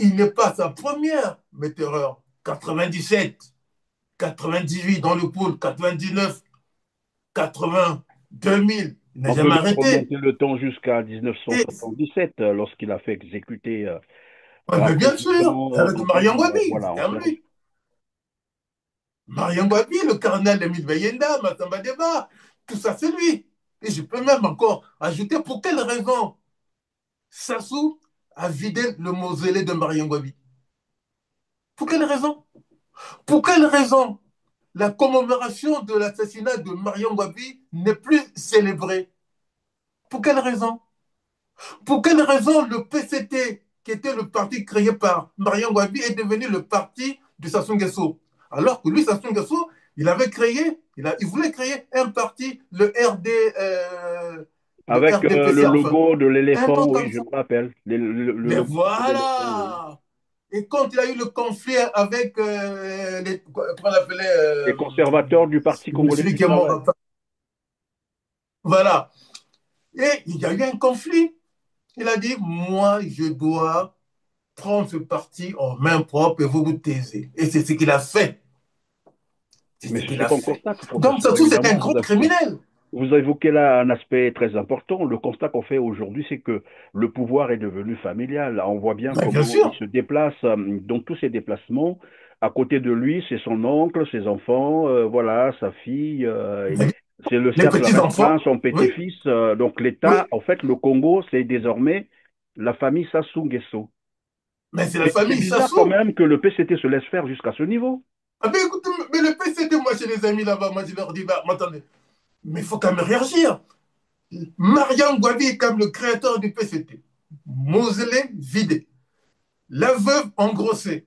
il n'est pas sa première météoreur. 97, 98 dans le pool, 99, 80, 2000. Il n'a On peut jamais même arrêté. remonter le temps jusqu'à Et, 1977, lorsqu'il a fait exécuter ouais, un mais bien sûr, président avec Marion Wabi, voilà, c'était en à place. lui. Marion Wabi, le colonel Emile Bayenda, Massamba Deba, tout ça c'est lui. Et je peux même encore ajouter pour quelle raison Sassou a vidé le mausolée de Marion Wabi. Pour quelle raison? Pour quelle raison la commémoration de l'assassinat de Marion Wabi n'est plus célébrée? Pour quelle raison? Pour quelle raison le PCT, qui était le parti créé par Marion Wabi, est devenu le parti de Sassou Nguesso? Alors que lui, Sassou Nguesso, il voulait créer un parti, le Avec le RDPC, enfin, logo de un l'éléphant, nom oui, comme je ça. me rappelle. Le Mais logo de l'éléphant, oui. voilà! Et quand il a eu le conflit avec comment on l'appelait, Les conservateurs du Parti congolais celui du qui est travail. mort, voilà. Et il y a eu un conflit. Il a dit, moi, je dois prendre ce parti en main propre et vous vous taisez. Et c'est ce qu'il a fait. C'est Mais ce c'est qu'il ce a qu'on fait. constate, Donc, professeur, Sassou, c'est un évidemment. gros criminel. Vous évoquez là un aspect très important. Le constat qu'on fait aujourd'hui, c'est que le pouvoir est devenu familial. On voit bien Mais bien comment il sûr. se déplace, dans tous ses déplacements. À côté de lui, c'est son oncle, ses enfants, voilà, sa fille. C'est le Les cercle restreint, petits-enfants, son oui, petit-fils. Donc oui. l'État, en fait, le Congo, c'est désormais la famille Sassou Nguesso. Mais c'est la C'est famille bizarre quand Sassou. même que le PCT se laisse faire jusqu'à ce niveau. Ah ben écoute, mais le PCT, moi j'ai des amis là-bas, moi je leur dis, bah, attendez, mais il faut quand même réagir. Mariam Gwabi est comme le créateur du PCT. Mausolée vidé. La veuve engrossée.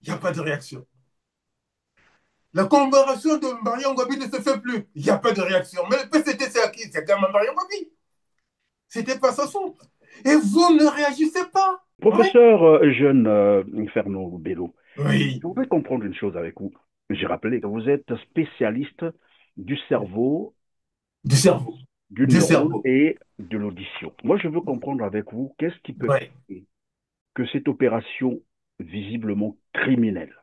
Il n'y a pas de réaction. La commémoration de Mariam Gwabi ne se fait plus. Il n'y a pas de réaction. Mais le PCT, c'est à qui? C'est quand même Mariam Gwabi. C'était pas Sassou. Et vous ne réagissez pas. Oui. Professeur jeune Fernand Bello, Oui. je voudrais comprendre une chose avec vous. J'ai rappelé que vous êtes spécialiste du cerveau, Du cerveau. du Du neurone cerveau. et de l'audition. Moi, je veux comprendre avec vous qu'est-ce qui peut Oui. expliquer que cette opération visiblement criminelle,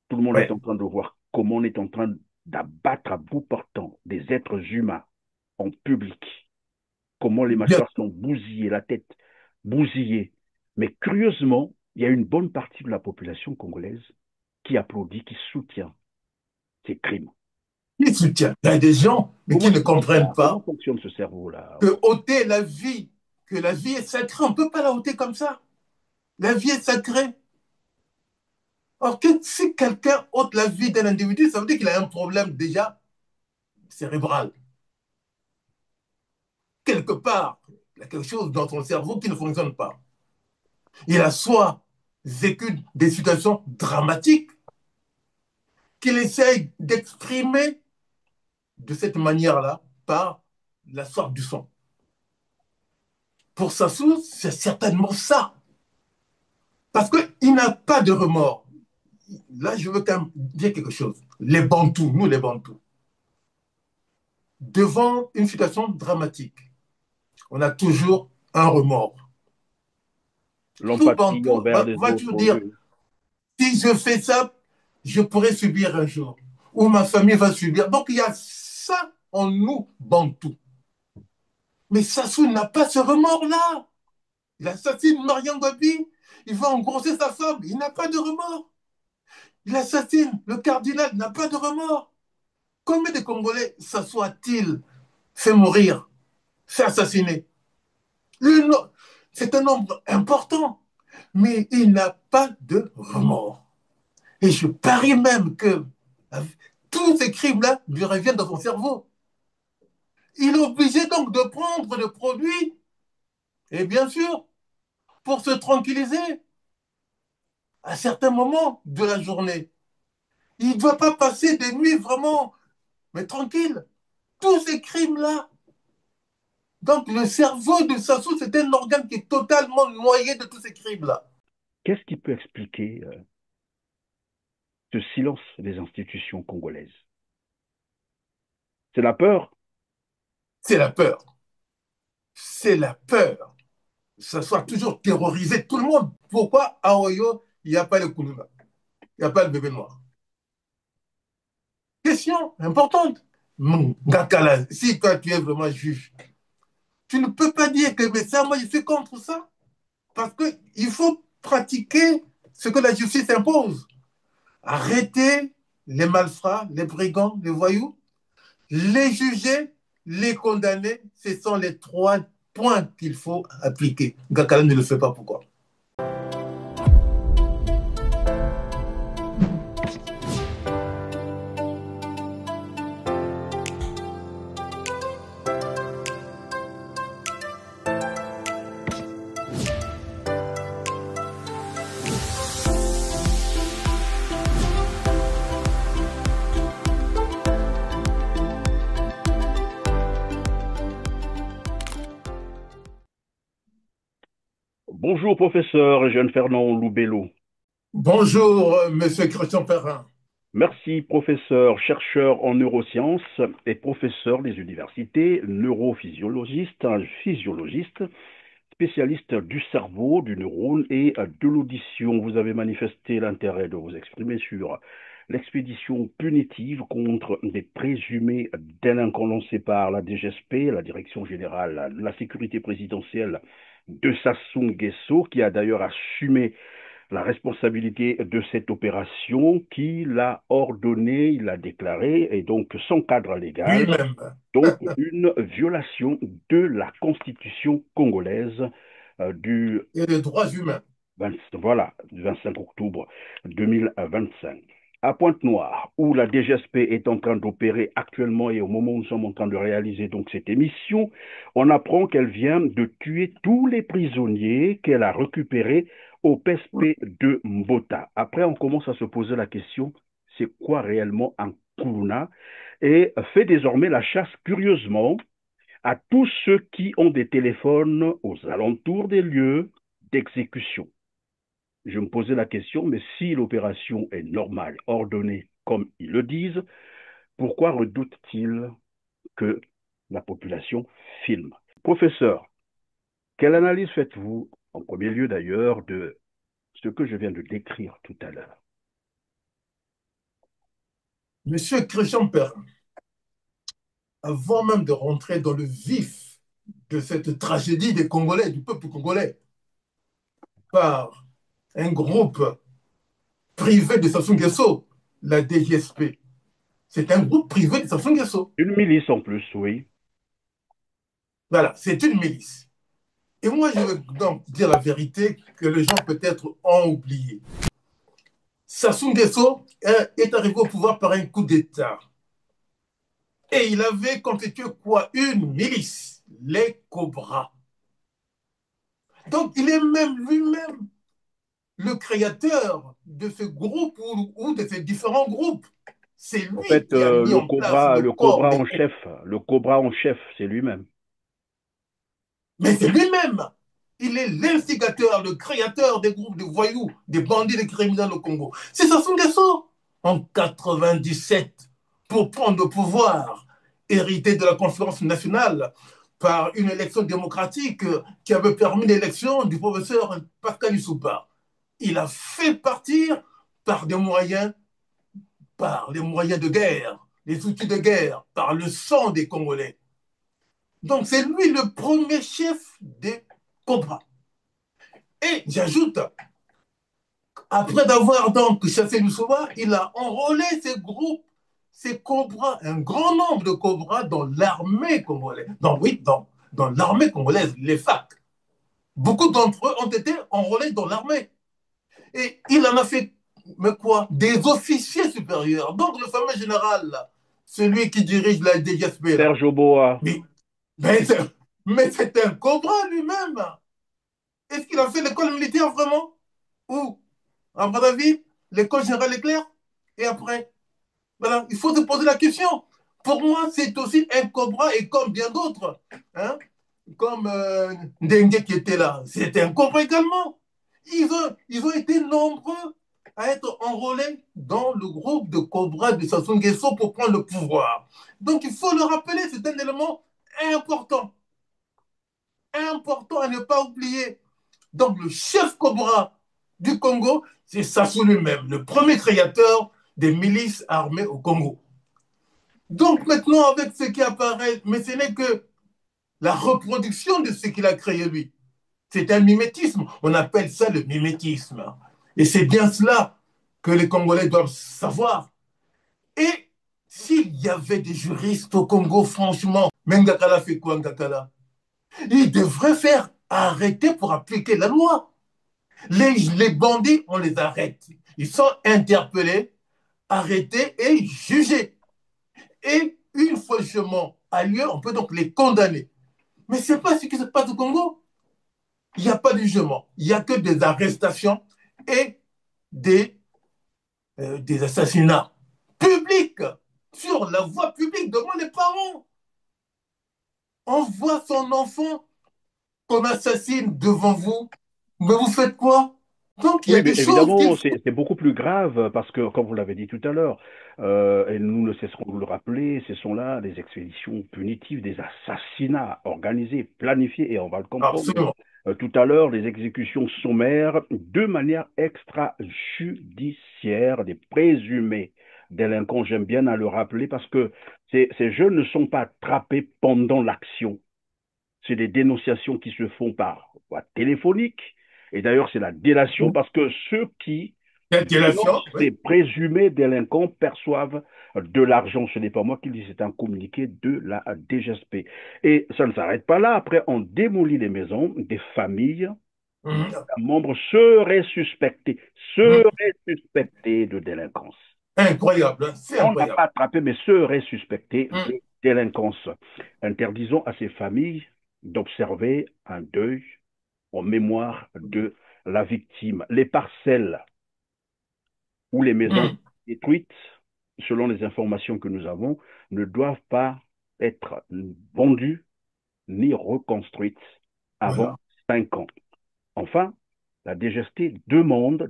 tout le monde est Oui. en train de voir comment on est en train d'abattre à bout portant des êtres humains en public, comment les Bien. mâchoires sont bousillées, la tête bousillée. Mais curieusement, il y a une bonne partie de la population congolaise qui applaudit, qui soutient ces crimes. Qui soutient? Il y a des gens, mais Comment qui ne expliquer comprennent ça? Comment pas fonctionne ce cerveau-là? que ôter la vie, que la vie est sacrée, on ne peut pas la ôter comme ça. La vie est sacrée. Or, que, si quelqu'un ôte la vie d'un individu, ça veut dire qu'il a un problème déjà cérébral. Quelque part, il y a quelque chose dans son cerveau qui ne fonctionne pas. Il a soit vécu des situations dramatiques qu'il essaye d'exprimer de cette manière-là par la sorte du son. Pour Sassou, c'est certainement ça. Parce qu'il n'a pas de remords. Là, je veux quand même dire quelque chose. Les Bantous, nous les Bantous, devant une situation dramatique, on a toujours un remords. Tout L'empathie Bantou envers les va autres, toujours dire, oui. si je fais ça, je pourrais subir un jour. Ou ma famille va subir. Donc il y a ça en nous, Bantous. Mais Sassou n'a pas ce remords-là. Il assassine Mariam Gabi, il va engrosser sa femme, il n'a pas de remords. Il assassine le cardinal, il n'a pas de remords. Combien de Congolais Sassou a-t-il fait mourir, fait assassiner? C'est un nombre important, mais il n'a pas de remords. Et je parie même que tous ces crimes-là lui reviennent dans son cerveau. Il est obligé donc de prendre le produit, et bien sûr, pour se tranquilliser à certains moments de la journée. Il ne doit pas passer des nuits vraiment, mais tranquille. Tous ces crimes-là. Donc le cerveau de Sassou, c'est un organe qui est totalement noyé de tous ces crimes-là. Qu'est-ce qui peut expliquer ce silence des institutions congolaises? C'est la peur? C'est la peur. C'est la peur. Ça soit toujours terrorisé tout le monde. pourquoi à Oyo, il n'y a pas le Kounouna, il n'y a pas le bébé noir? Question importante. Ngakala, si toi tu es vraiment juge, tu ne peux pas dire que mais ça, moi je suis contre ça. Parce qu'il faut pratiquer ce que la justice impose. Arrêter les malfrats, les brigands, les voyous, les juger, les condamner. Ce sont les trois points qu'il faut appliquer. Ngakala ne le fait pas. Pourquoi? Bonjour, professeur Jean Fernand Loubello. Bonjour, monsieur Christian Perrin. Merci, professeur, chercheur en neurosciences et professeur des universités, neurophysiologiste, physiologiste, spécialiste du cerveau, du neurone et de l'audition. Vous avez manifesté l'intérêt de vous exprimer sur l'expédition punitive contre des présumés délinquants lancés par la DGSP, la Direction générale de la sécurité présidentielle de Sassou Nguesso, qui a d'ailleurs assumé la responsabilité de cette opération, qui l'a ordonnée, il l'a déclaré, et donc sans cadre légal, Lui-même. donc une violation de la constitution congolaise du Et les droits humains. 20, voilà, 25 octobre 2025. À Pointe-Noire, où la DGSP est en train d'opérer actuellement et au moment où nous sommes en train de réaliser donc cette émission, on apprend qu'elle vient de tuer tous les prisonniers qu'elle a récupérés au PSP de Mbota. Après, on commence à se poser la question, c'est quoi réellement un Kuluna? Et fait désormais la chasse, curieusement, à tous ceux qui ont des téléphones aux alentours des lieux d'exécution. Je me posais la question, mais si l'opération est normale, ordonnée, comme ils le disent, pourquoi redoutent-ils que la population filme? Professeur, quelle analyse faites-vous, en premier lieu d'ailleurs, de ce que je viens de décrire tout à l'heure? Monsieur Christian Perrin, avant même de rentrer dans le vif de cette tragédie des Congolais, du peuple congolais, par un groupe privé de Sassou Nguesso, la DGSP. C'est un groupe privé de Sassou Nguesso. Une milice en plus, oui. Voilà, c'est une milice. Et moi, je veux donc dire la vérité que les gens peut-être ont oublié. Sassou Nguesso est arrivé au pouvoir par un coup d'État. Et il avait constitué quoi? Une milice, les Cobras. Donc, il est même lui-même le créateur de ce groupe ou de ces différents groupes. C'est En lui fait, qui a mis en place le le corps cobra des en groupes. chef, le cobra en chef, c'est lui-même. Mais c'est lui-même. Il est l'instigateur, le créateur des groupes de voyous, des bandits, des criminels au Congo. C'est Sassou Nguesso, en 97, pour prendre le pouvoir, hérité de la conférence nationale par une élection démocratique qui avait permis l'élection du professeur Pascal Issouba. Il a fait partir par des moyens, par les moyens de guerre, les outils de guerre, par le sang des Congolais. Donc c'est lui le premier chef des Cobras. Et j'ajoute, après d'avoir donc chassé Lussoba, il a enrôlé ces groupes, ces cobras, un grand nombre de cobras dans l'armée congolaise. Oui, dans l'armée congolaise, les FAC. Beaucoup d'entre eux ont été enrôlés dans l'armée. Et il en a fait, mais quoi? Des officiers supérieurs. Donc le fameux général, là, celui qui dirige la DGSP, là. Serge Oboa, Mais, mais, mais c'est un cobra lui-même. Est-ce qu'il a fait l'école militaire vraiment? Ou, à mon avis, l'école générale Leclerc? Et après, voilà, il faut se poser la question. Pour moi, c'est aussi un cobra et comme bien d'autres. Hein? Comme Dengue qui était là, c'était un cobra également. Ils ont été nombreux à être enrôlés dans le groupe de cobras de Sassou Nguesso pour prendre le pouvoir. Donc il faut le rappeler, c'est un élément important, important à ne pas oublier. Donc le chef cobra du Congo, c'est Sassou lui-même, le premier créateur des milices armées au Congo. Donc maintenant, avec ce qui apparaît, mais ce n'est que la reproduction de ce qu'il a créé lui. C'est un mimétisme. On appelle ça le mimétisme. Et c'est bien cela que les Congolais doivent savoir. Et s'il y avait des juristes au Congo, franchement, Mengakala fait quoi, Ngakala? Il devrait faire arrêter pour appliquer la loi. Les bandits, on les arrête. Ils sont interpellés, arrêtés et jugés. Et une fois le jugement a lieu, on peut donc les condamner. Mais ce n'est pas ce qui se passe au Congo. Il n'y a pas de jugement. Il n'y a que des arrestations et des assassinats publics sur la voie publique devant les parents. On voit son enfant qu'on assassine devant vous. Mais vous faites quoi? Donc il y a Oui, mais des choses qu'il évidemment, faut. c'est beaucoup plus grave parce que, comme vous l'avez dit tout à l'heure, et nous ne cesserons de le rappeler, ce sont là des expéditions punitives, des assassinats organisés, planifiés, et on va le comprendre Absolument. tout à l'heure, des exécutions sommaires de manière extrajudiciaire, des présumés délinquants. J'aime bien à le rappeler parce que ces jeunes ne sont pas attrapés pendant l'action. C'est des dénonciations qui se font par voie téléphonique. Et d'ailleurs, c'est la délation parce que ceux qui Ventilation, dénoncent oui. les présumés délinquants perçoivent de l'argent. Ce n'est pas moi qui le dis, c'est un communiqué de la DGSP. Et ça ne s'arrête pas là. Après, on démolit les maisons des familles dont Mmh. un membre serait Mmh. suspecté de délinquance. Incroyable, hein, c'est On n'a incroyable. pas attrapé, mais serait suspecté Mmh. de délinquance. Interdisons à ces familles d'observer un deuil en mémoire de la victime. Les parcelles ou les maisons Mmh. détruites, selon les informations que nous avons, ne doivent pas être vendues ni reconstruites avant Voilà. 5 ans. Enfin, la DGSP demande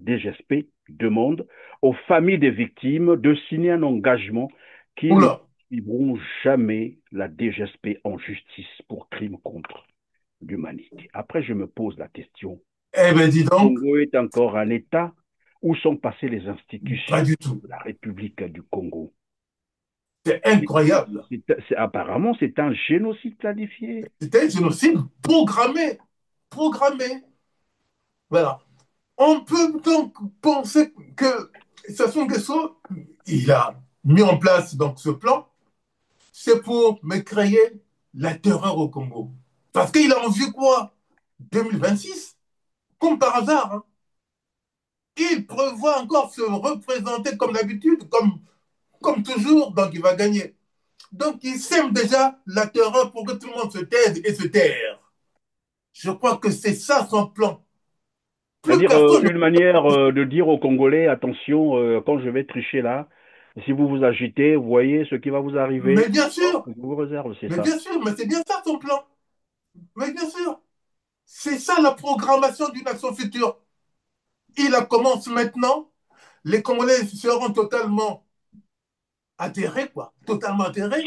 aux familles des victimes de signer un engagement qu'ils ne Oula. suivront jamais la DGSP en justice pour crime contre l'humanité. Après, je me pose la question, Eh bien, dis le donc, Congo est encore un État? Où sont passées les pas institutions du tout. de la République du Congo? C'est incroyable. Apparemment, c'est un génocide planifié. C'était un génocide programmé. Programmé. Voilà. On peut donc penser que Sassou Nguesso, il a mis en place donc ce plan, c'est pour me créer la terreur au Congo. Parce qu'il a en vue quoi? 2026, comme par hasard, hein. Il prévoit encore se représenter comme d'habitude, comme toujours, donc il va gagner. Donc il sème déjà la terreur pour que tout le monde se taise et se terre. Je crois que c'est ça son plan. Plus C'est-à-dire personne. une manière de dire aux Congolais, attention, quand je vais tricher là, si vous vous agitez, vous voyez ce qui va vous arriver. Mais bien Oh, sûr, je vous réserve, c'est mais ça. bien sûr, mais c'est bien ça son plan. Mais bien sûr, c'est ça la programmation d'une nation future. Il la commence maintenant. Les Congolais seront totalement atterrés, quoi, totalement atterrés,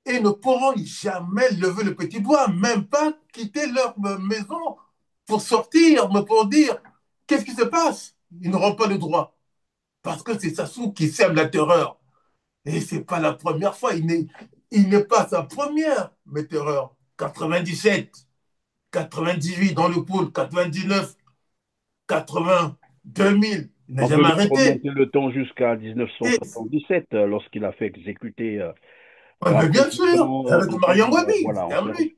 et ne pourront jamais lever le petit doigt, même pas quitter leur maison pour sortir, mais pour dire qu'est-ce qui se passe. Ils n'auront pas le droit. Parce que c'est Sassou qui sème la terreur. Et ce n'est pas la première fois. Il n'est pas sa première mais terreur. 97, 98 dans le pool, 99, 80, 2000. Il n'a On peut jamais même arrêté. remonter le temps jusqu'à Et 1977, lorsqu'il a fait exécuter mais bien sûr, rapidement, avec Marion Gwabi, voilà, c'était on à s'est lui.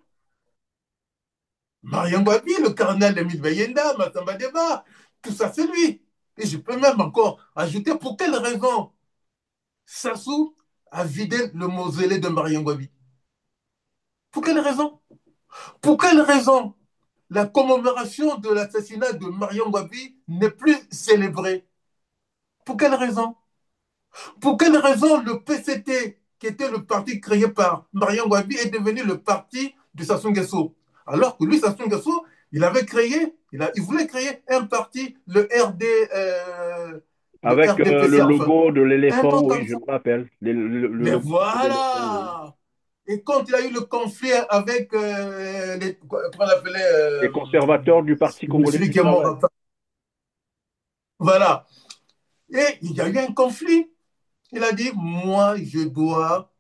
Marion Gwabi, le colonel de Bayenda, Massamba Deba, tout ça c'est lui. Et je peux même encore ajouter pour quelle raison Sassou a vidé le mausolée de Marion Gwabi. Pour quelle raison? Pour quelle raison la commémoration de l'assassinat de Marion Gwabi n'est plus célébrée? Pour quelle raison? Pour quelle raison le PCT, qui était le parti créé par Marion Gwabi, est devenu le parti de Sassou Nguesso? Alors que lui, Sassou Nguesso, il avait créé, il voulait créer un parti, le avec le RDPC, enfin, logo de un l'éléphant, truc oui, comme je ça. me rappelle, le Mais logo de l'éléphant, oui. voilà! Et quand il a eu le conflit avec comment on l'appelait, Les conservateurs du Parti congolais celui du qui est mort, travail. enfin, Voilà. Et il y a eu un conflit. Il a dit, moi, je dois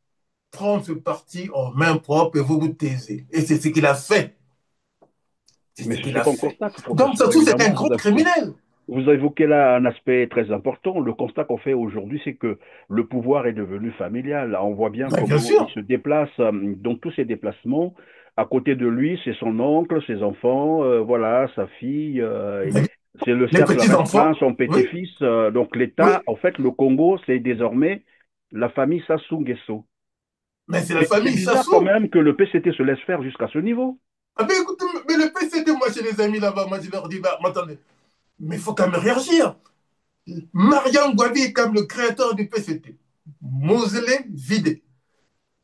prendre ce parti en main propre et vous vous taisez. Et c'est ce qu'il a fait. C'est Mais ce c'est qu'il ce a qu'on fait. constate, Donc, professeur, Sassou, c'est un évidemment. groupe criminel. Vous avez évoqué là un aspect très important. Le constat qu'on fait aujourd'hui, c'est que le pouvoir est devenu familial. On voit bien Ben, bien comment il sûr. se déplace dans tous ses déplacements. À côté de lui, c'est son oncle, ses enfants, voilà, sa fille. C'est le Les cercle restreint, petits-enfants, son oui, petit-fils. Donc l'État, oui. en fait, le Congo, c'est désormais la famille Sassou Nguesso. Mais c'est la Mais c'est famille bizarre quand Sassou. même que le PCT se laisse faire jusqu'à ce niveau. Ah ben écoute, mais le PCT, moi j'ai des amis là-bas, moi je leur dis, bah, attendez, mais il faut quand même réagir. Mariam Gwabi est comme le créateur du PCT. Mausolée vidé.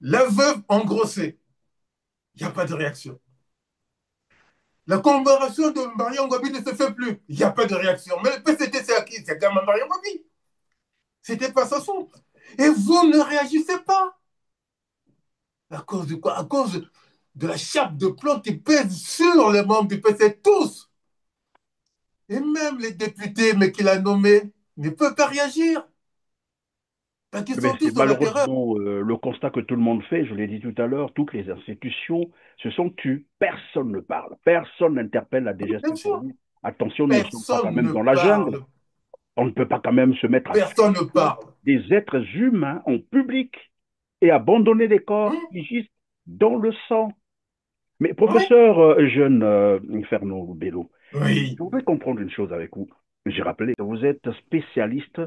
La veuve engrossée. Il n'y a pas de réaction. La commémoration de Mariam Gwabi ne se fait plus. Il n'y a pas de réaction. Mais le PCT, c'est à qui? C'est quand même Mariam Gwabi. C'était pas sa faute. Et vous ne réagissez pas. À cause de quoi? À cause de la chape de plomb qui pèse sur les membres du PCT, tous. Et même les députés, mais qu'il a nommés, ne peuvent pas réagir. Parce qu'ils Mais sont tous c'est dans la terreur. malheureusement le constat que tout le monde fait, je l'ai dit tout à l'heure, toutes les institutions se sont tues. Personne ne parle, personne n'interpelle la Bien DGSP pour sûr. dire attention, nous ne sommes pas quand Personne même ne dans la jungle. parle. On ne peut pas quand même se mettre à Personne ne tuer parle. des êtres humains en public et abandonner des corps Hum. qui gisent dans le sang. Mais Oui. professeur jeune Inferno Bello, Oui. je voudrais comprendre une chose avec vous. J'ai rappelé que vous êtes spécialiste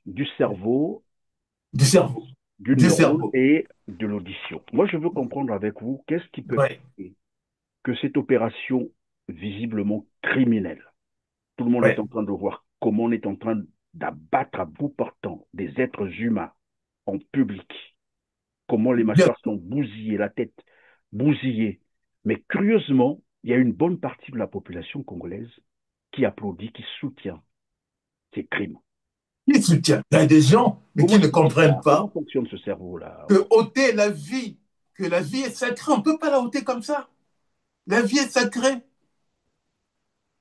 du cerveau, Du cerveau. du Du neurone cerveau. et de l'audition. Moi, je veux comprendre avec vous qu'est-ce qui peut Oui. expliquer que cette opération visiblement criminelle, tout le monde est Oui. en train de voir comment on est en train d'abattre à bout portant des êtres humains en public, comment les Bien. mâchoires sont bousillées, la tête bousillée. Mais curieusement, il y a une bonne partie de la population congolaise qui applaudit, qui soutient ces crimes. Qui soutient? Il y a des gens, mais Comment qui ne expliquer comprennent ça? Comment pas fonctionne ce cerveau-là? que ôter la vie, que la vie est sacrée, on ne peut pas la ôter comme ça. La vie est sacrée.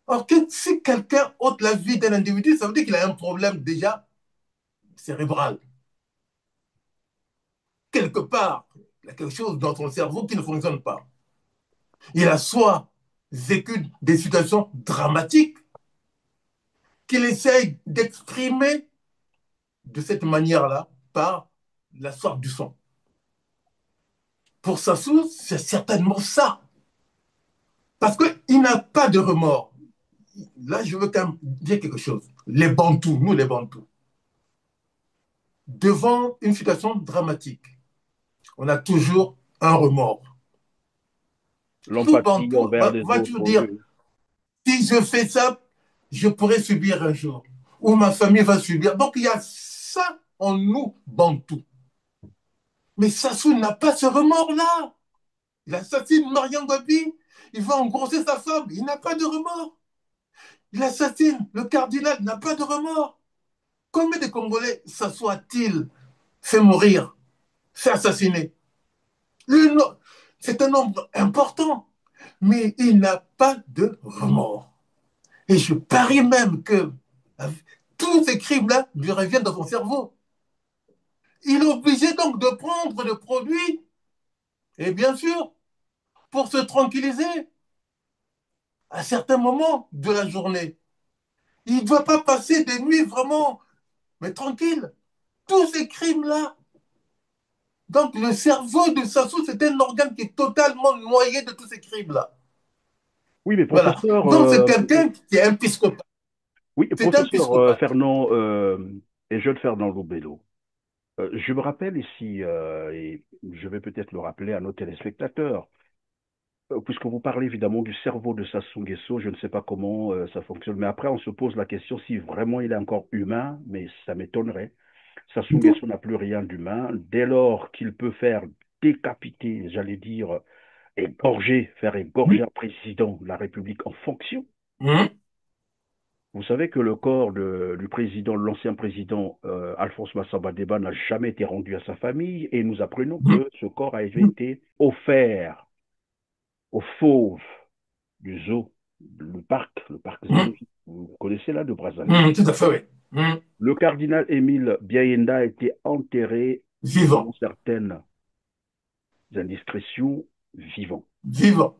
Or, que si quelqu'un ôte la vie d'un individu, ça veut dire qu'il a un problème déjà cérébral. Quelque part, il y a quelque chose dans son cerveau qui ne fonctionne pas. Il a soit vécu des situations dramatiques qu'il essaye d'exprimer de cette manière-là par la sorte du son. Pour Sassou, c'est certainement ça. Parce qu'il n'a pas de remords. Là, je veux quand même dire quelque chose. Les Bantous, nous les Bantous, devant une situation dramatique, on a toujours un remords. Tout L'empathie Bantou envers les va toujours autres, dire, oui. si je fais ça, je pourrais subir un jour. Ou ma famille va subir. Donc il y a ça en nous, Bantous. Mais Sassou n'a pas ce remords-là. Il assassine Mariam Gabi, il va engrosser sa femme, il n'a pas de remords. Il assassine le cardinal, il n'a pas de remords. Combien de Congolais Sassou a-t-il fait mourir, fait assassiner? C'est un nombre important, mais il n'a pas de remords. Et je parie même que tous ces crimes-là lui reviennent dans son cerveau. Il est obligé donc de prendre le produit, et bien sûr, pour se tranquilliser à certains moments de la journée. Il ne doit pas passer des nuits vraiment, mais tranquille. Tous ces crimes-là. Donc le cerveau de Sassou, c'est un organe qui est totalement noyé de tous ces crimes-là. Oui, mais Voilà. professeur, Donc c'est quelqu'un qui est un psychopathe. oui, C'est un professeur psychopathe. Fernand et jeune Fernand Loubello, je me rappelle ici, et je vais peut-être le rappeler à nos téléspectateurs, puisque vous parlez évidemment du cerveau de Sassou Nguesso, je ne sais pas comment ça fonctionne, mais après on se pose la question si vraiment il est encore humain, mais ça m'étonnerait. Sassou Nguesso n'a plus rien d'humain, dès lors qu'il peut faire décapiter, j'allais dire, égorger, faire égorger un président de la République en fonction. Hum, Vous savez que le corps du président, l'ancien président Alphonse Massamba Deba n'a jamais été rendu à sa famille et nous apprenons hum, que ce corps a été offert aux fauves du zoo, le parc hum. zoologique. Vous connaissez là de Brazzaville. Tout à fait, oui. Le cardinal Émile Biayenda a été enterré, selon Vivant. certaines indiscrétions, vivant. Vivant.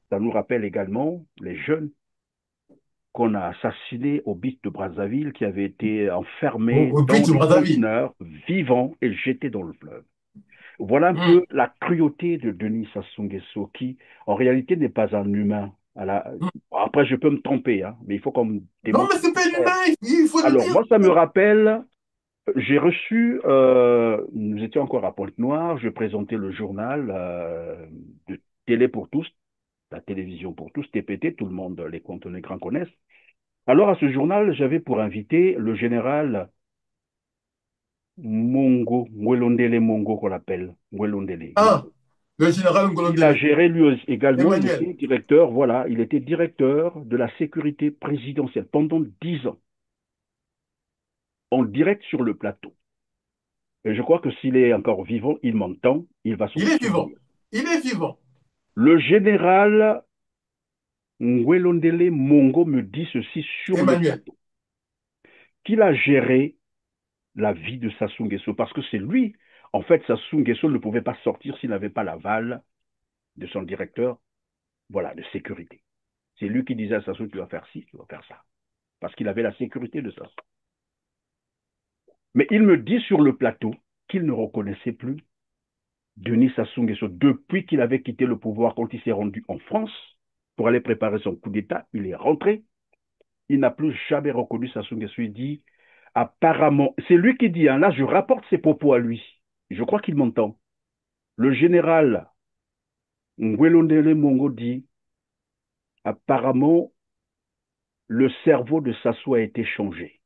Ça nous rappelle également les jeunes qu'on a assassinés au beach de Brazzaville, qui avaient été enfermés Au but dans du des Brazzaville. conteneurs vivants et jetés dans le fleuve. Voilà un Hum, peu la cruauté de Denis Sassou Nguesso, qui en réalité n'est pas un humain. hum. Après, je peux me tromper, hein, mais il faut qu'on me Non, mais démontre c'est le pas contraire. inhumain, il faut le Alors, dire. moi, ça me rappelle, j'ai reçu, nous étions encore à Pointe-Noire, je présentais le journal de Télé pour tous, la télévision pour tous, TPT, tout le monde, les contenus grands connaissent. Alors, à ce journal, j'avais pour invité le général Mongo, Ngwelondele Mongo, qu'on l'appelle, Ngwelondele Un, Mongo. le général Il a Ngolondele, géré lui également, il Emmanuel. était directeur, voilà, il était directeur de la sécurité présidentielle pendant 10 ans, en direct sur le plateau. Et je crois que s'il est encore vivant, il m'entend, il va s'en Il est vivant. souvenir. Il est vivant. Le général Ngwelondele Mongo me dit ceci sur le Emmanuel. plateau, qu'il a géré la vie de Sassou Nguesso, parce que c'est lui, en fait, Sassou Nguesso ne pouvait pas sortir s'il n'avait pas l'aval de son directeur, voilà, de sécurité. C'est lui qui disait à Sassou, tu vas faire ci, tu vas faire ça, parce qu'il avait la sécurité de Sassou. Mais il me dit sur le plateau qu'il ne reconnaissait plus Denis Sassou Nguesso depuis qu'il avait quitté le pouvoir quand il s'est rendu en France pour aller préparer son coup d'État. Il est rentré. Il n'a plus jamais reconnu Sassou Nguesso. Il dit apparemment, c'est lui qui dit, hein, là je rapporte ses propos à lui. Je crois qu'il m'entend. Le général Ngwelondele Mongo dit apparemment le cerveau de Sassou a été changé.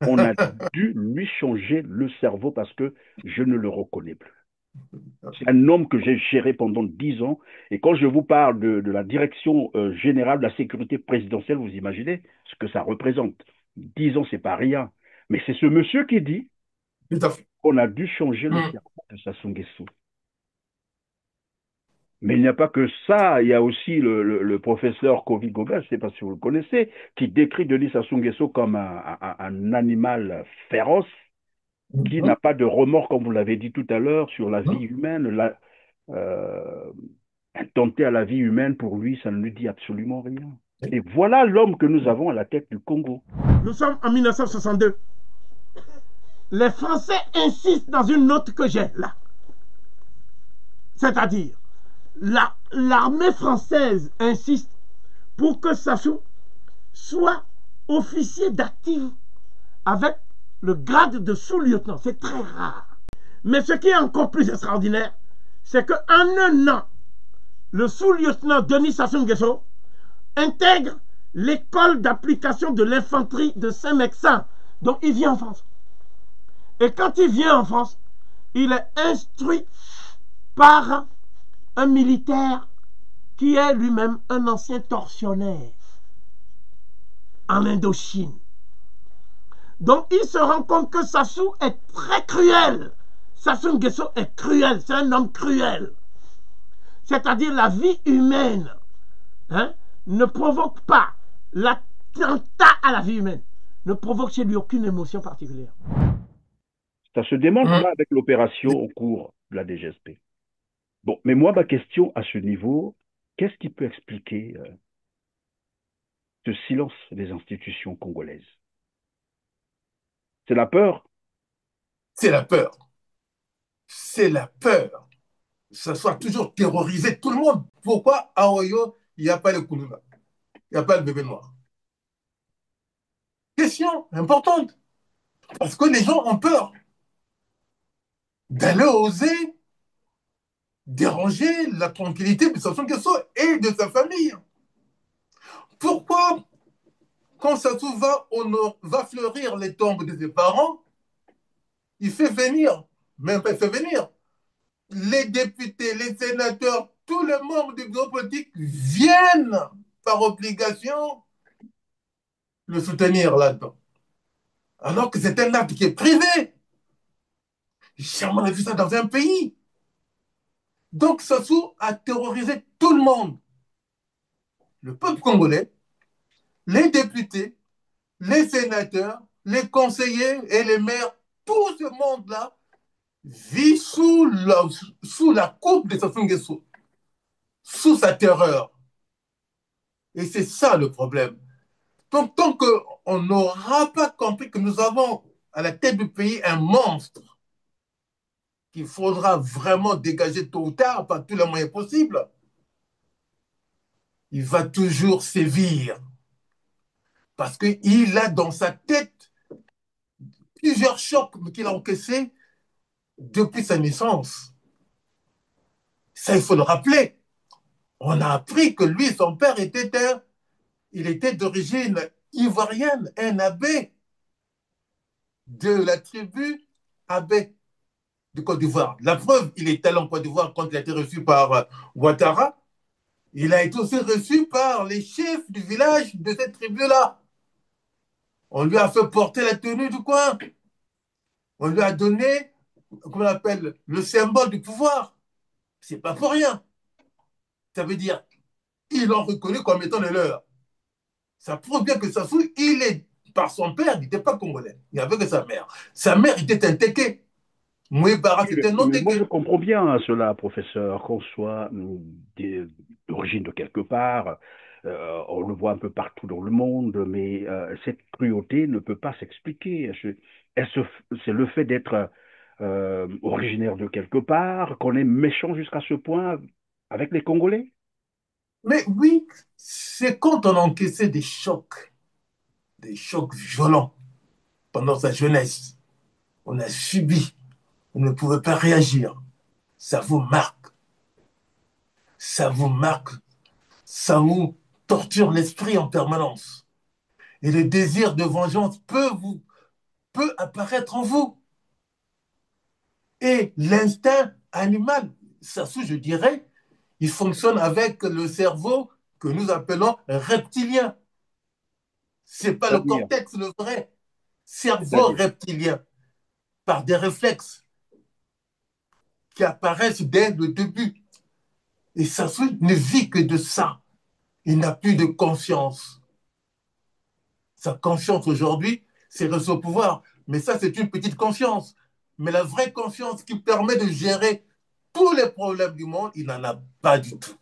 On a dû lui changer le cerveau parce que je ne le reconnais plus. C'est un homme que j'ai géré pendant 10 ans. Et quand je vous parle de la direction générale de la sécurité présidentielle, vous imaginez ce que ça représente. 10 ans, c'est pas rien. Mais c'est ce monsieur qui dit Tout à fait. qu'on a dû changer le Hum. cerveau de Sassou Nguesso. Mais il n'y a pas que ça, il y a aussi le professeur Kovi Gobert, je ne sais pas si vous le connaissez, qui décrit Denis Sassou Nguesso comme un animal féroce, qui n'a Hum. pas de remords, comme vous l'avez dit tout à l'heure, sur la vie Hum. humaine. Euh, Intenter à la vie humaine, pour lui, ça ne lui dit absolument rien. Et voilà l'homme que nous avons à la tête du Congo. Nous sommes en 1962. Les Français insistent dans une note que j'ai là. C'est-à-dire, l'armée française insiste pour que Sassou soit officier d'actif avec le grade de sous-lieutenant. C'est très rare. Mais ce qui est encore plus extraordinaire, c'est qu'en un an, le sous-lieutenant Denis Sassou Nguesso intègre l'école d'application de l'infanterie de Saint-Mexan. Donc il vient en France. Et quand il vient en France, il est instruit par un militaire qui est lui-même un ancien tortionnaire en Indochine. Donc il se rend compte que Sassou est très cruel. Sassou Nguesso est cruel, c'est un homme cruel. C'est-à-dire la vie humaine, hein, ne provoque pas l'attentat à la vie humaine, ne provoque chez lui aucune émotion particulière. Ça se démontre Hum. là avec l'opération en cours de la DGSP. Bon, mais moi, ma question à ce niveau, qu'est-ce qui peut expliquer ce silence des institutions congolaises? C'est la peur? C'est la peur. C'est la peur. Ça soit toujours terroriser tout le monde. Pourquoi à Oyo, il n'y a pas le Koulouba? Il n'y a pas le bébé noir? Question importante. Parce que les gens ont peur d'aller oser déranger la tranquillité de Sassou Nguesso et de sa famille. Pourquoi, quand Sassou va fleurir les tombes de ses parents, il fait venir, même pas il fait venir, les députés, les sénateurs, tous les membres du groupe politique viennent par obligation le soutenir là-dedans. Alors que c'est un acte qui est privé. Jamais vu ça dans un pays. Donc Sassou a terrorisé tout le monde. Le peuple congolais, les députés, les sénateurs, les conseillers et les maires, tout ce monde-là vit sous la coupe de Sassou Nguesso, sous sa terreur. Et c'est ça le problème. Donc, tant qu'on n'aura pas compris que nous avons à la tête du pays un monstre qu'il faudra vraiment dégager tôt ou tard par tous les moyens possibles, il va toujours sévir. Parce qu'il a dans sa tête plusieurs chocs qu'il a encaissés depuis sa naissance. Ça, il faut le rappeler. On a appris que lui, son père, il était d'origine ivoirienne, un abbé de la tribu abbé de Côte d'Ivoire. La preuve, il est allé en Côte d'Ivoire quand il a été reçu par Ouattara. Il a été aussi reçu par les chefs du village de cette tribu-là. On lui a fait porter la tenue du coin. On lui a donné, comment on appelle, le symbole du pouvoir. C'est pas pour rien. Ça veut dire, ils l'ont reconnu comme étant le leur. Ça prouve bien que Sassou, il est, par son père, il n'était pas congolais. Il n'y avait que sa mère. Sa mère était un Téké. Mouébara, c'était un non Mais moi, je Téké. comprends bien cela, professeur, qu'on soit d'origine de quelque part, on le voit un peu partout dans le monde, mais cette cruauté ne peut pas s'expliquer. C'est le fait d'être originaire de quelque part, qu'on est méchant jusqu'à ce point avec les Congolais? Mais oui, c'est quand on a encaissé des chocs violents pendant sa jeunesse. On a subi, on ne pouvait pas réagir. Ça vous marque, ça vous marque, ça vous torture l'esprit en permanence. Et le désir de vengeance peut apparaître en vous. Et l'instinct animal, ça je dirais, il fonctionne avec le cerveau que nous appelons reptilien. C'est pas le C'est-à-dire, cortex, le vrai cerveau c'est-à-dire. reptilien, par des réflexes qui apparaissent dès le début. Et Sassou ne vit que de ça. Il n'a plus de conscience. Sa conscience aujourd'hui, c'est rester au pouvoir. Mais ça, c'est une petite conscience. Mais la vraie conscience qui permet de gérer tous les problèmes du monde, il n'en a pas du tout.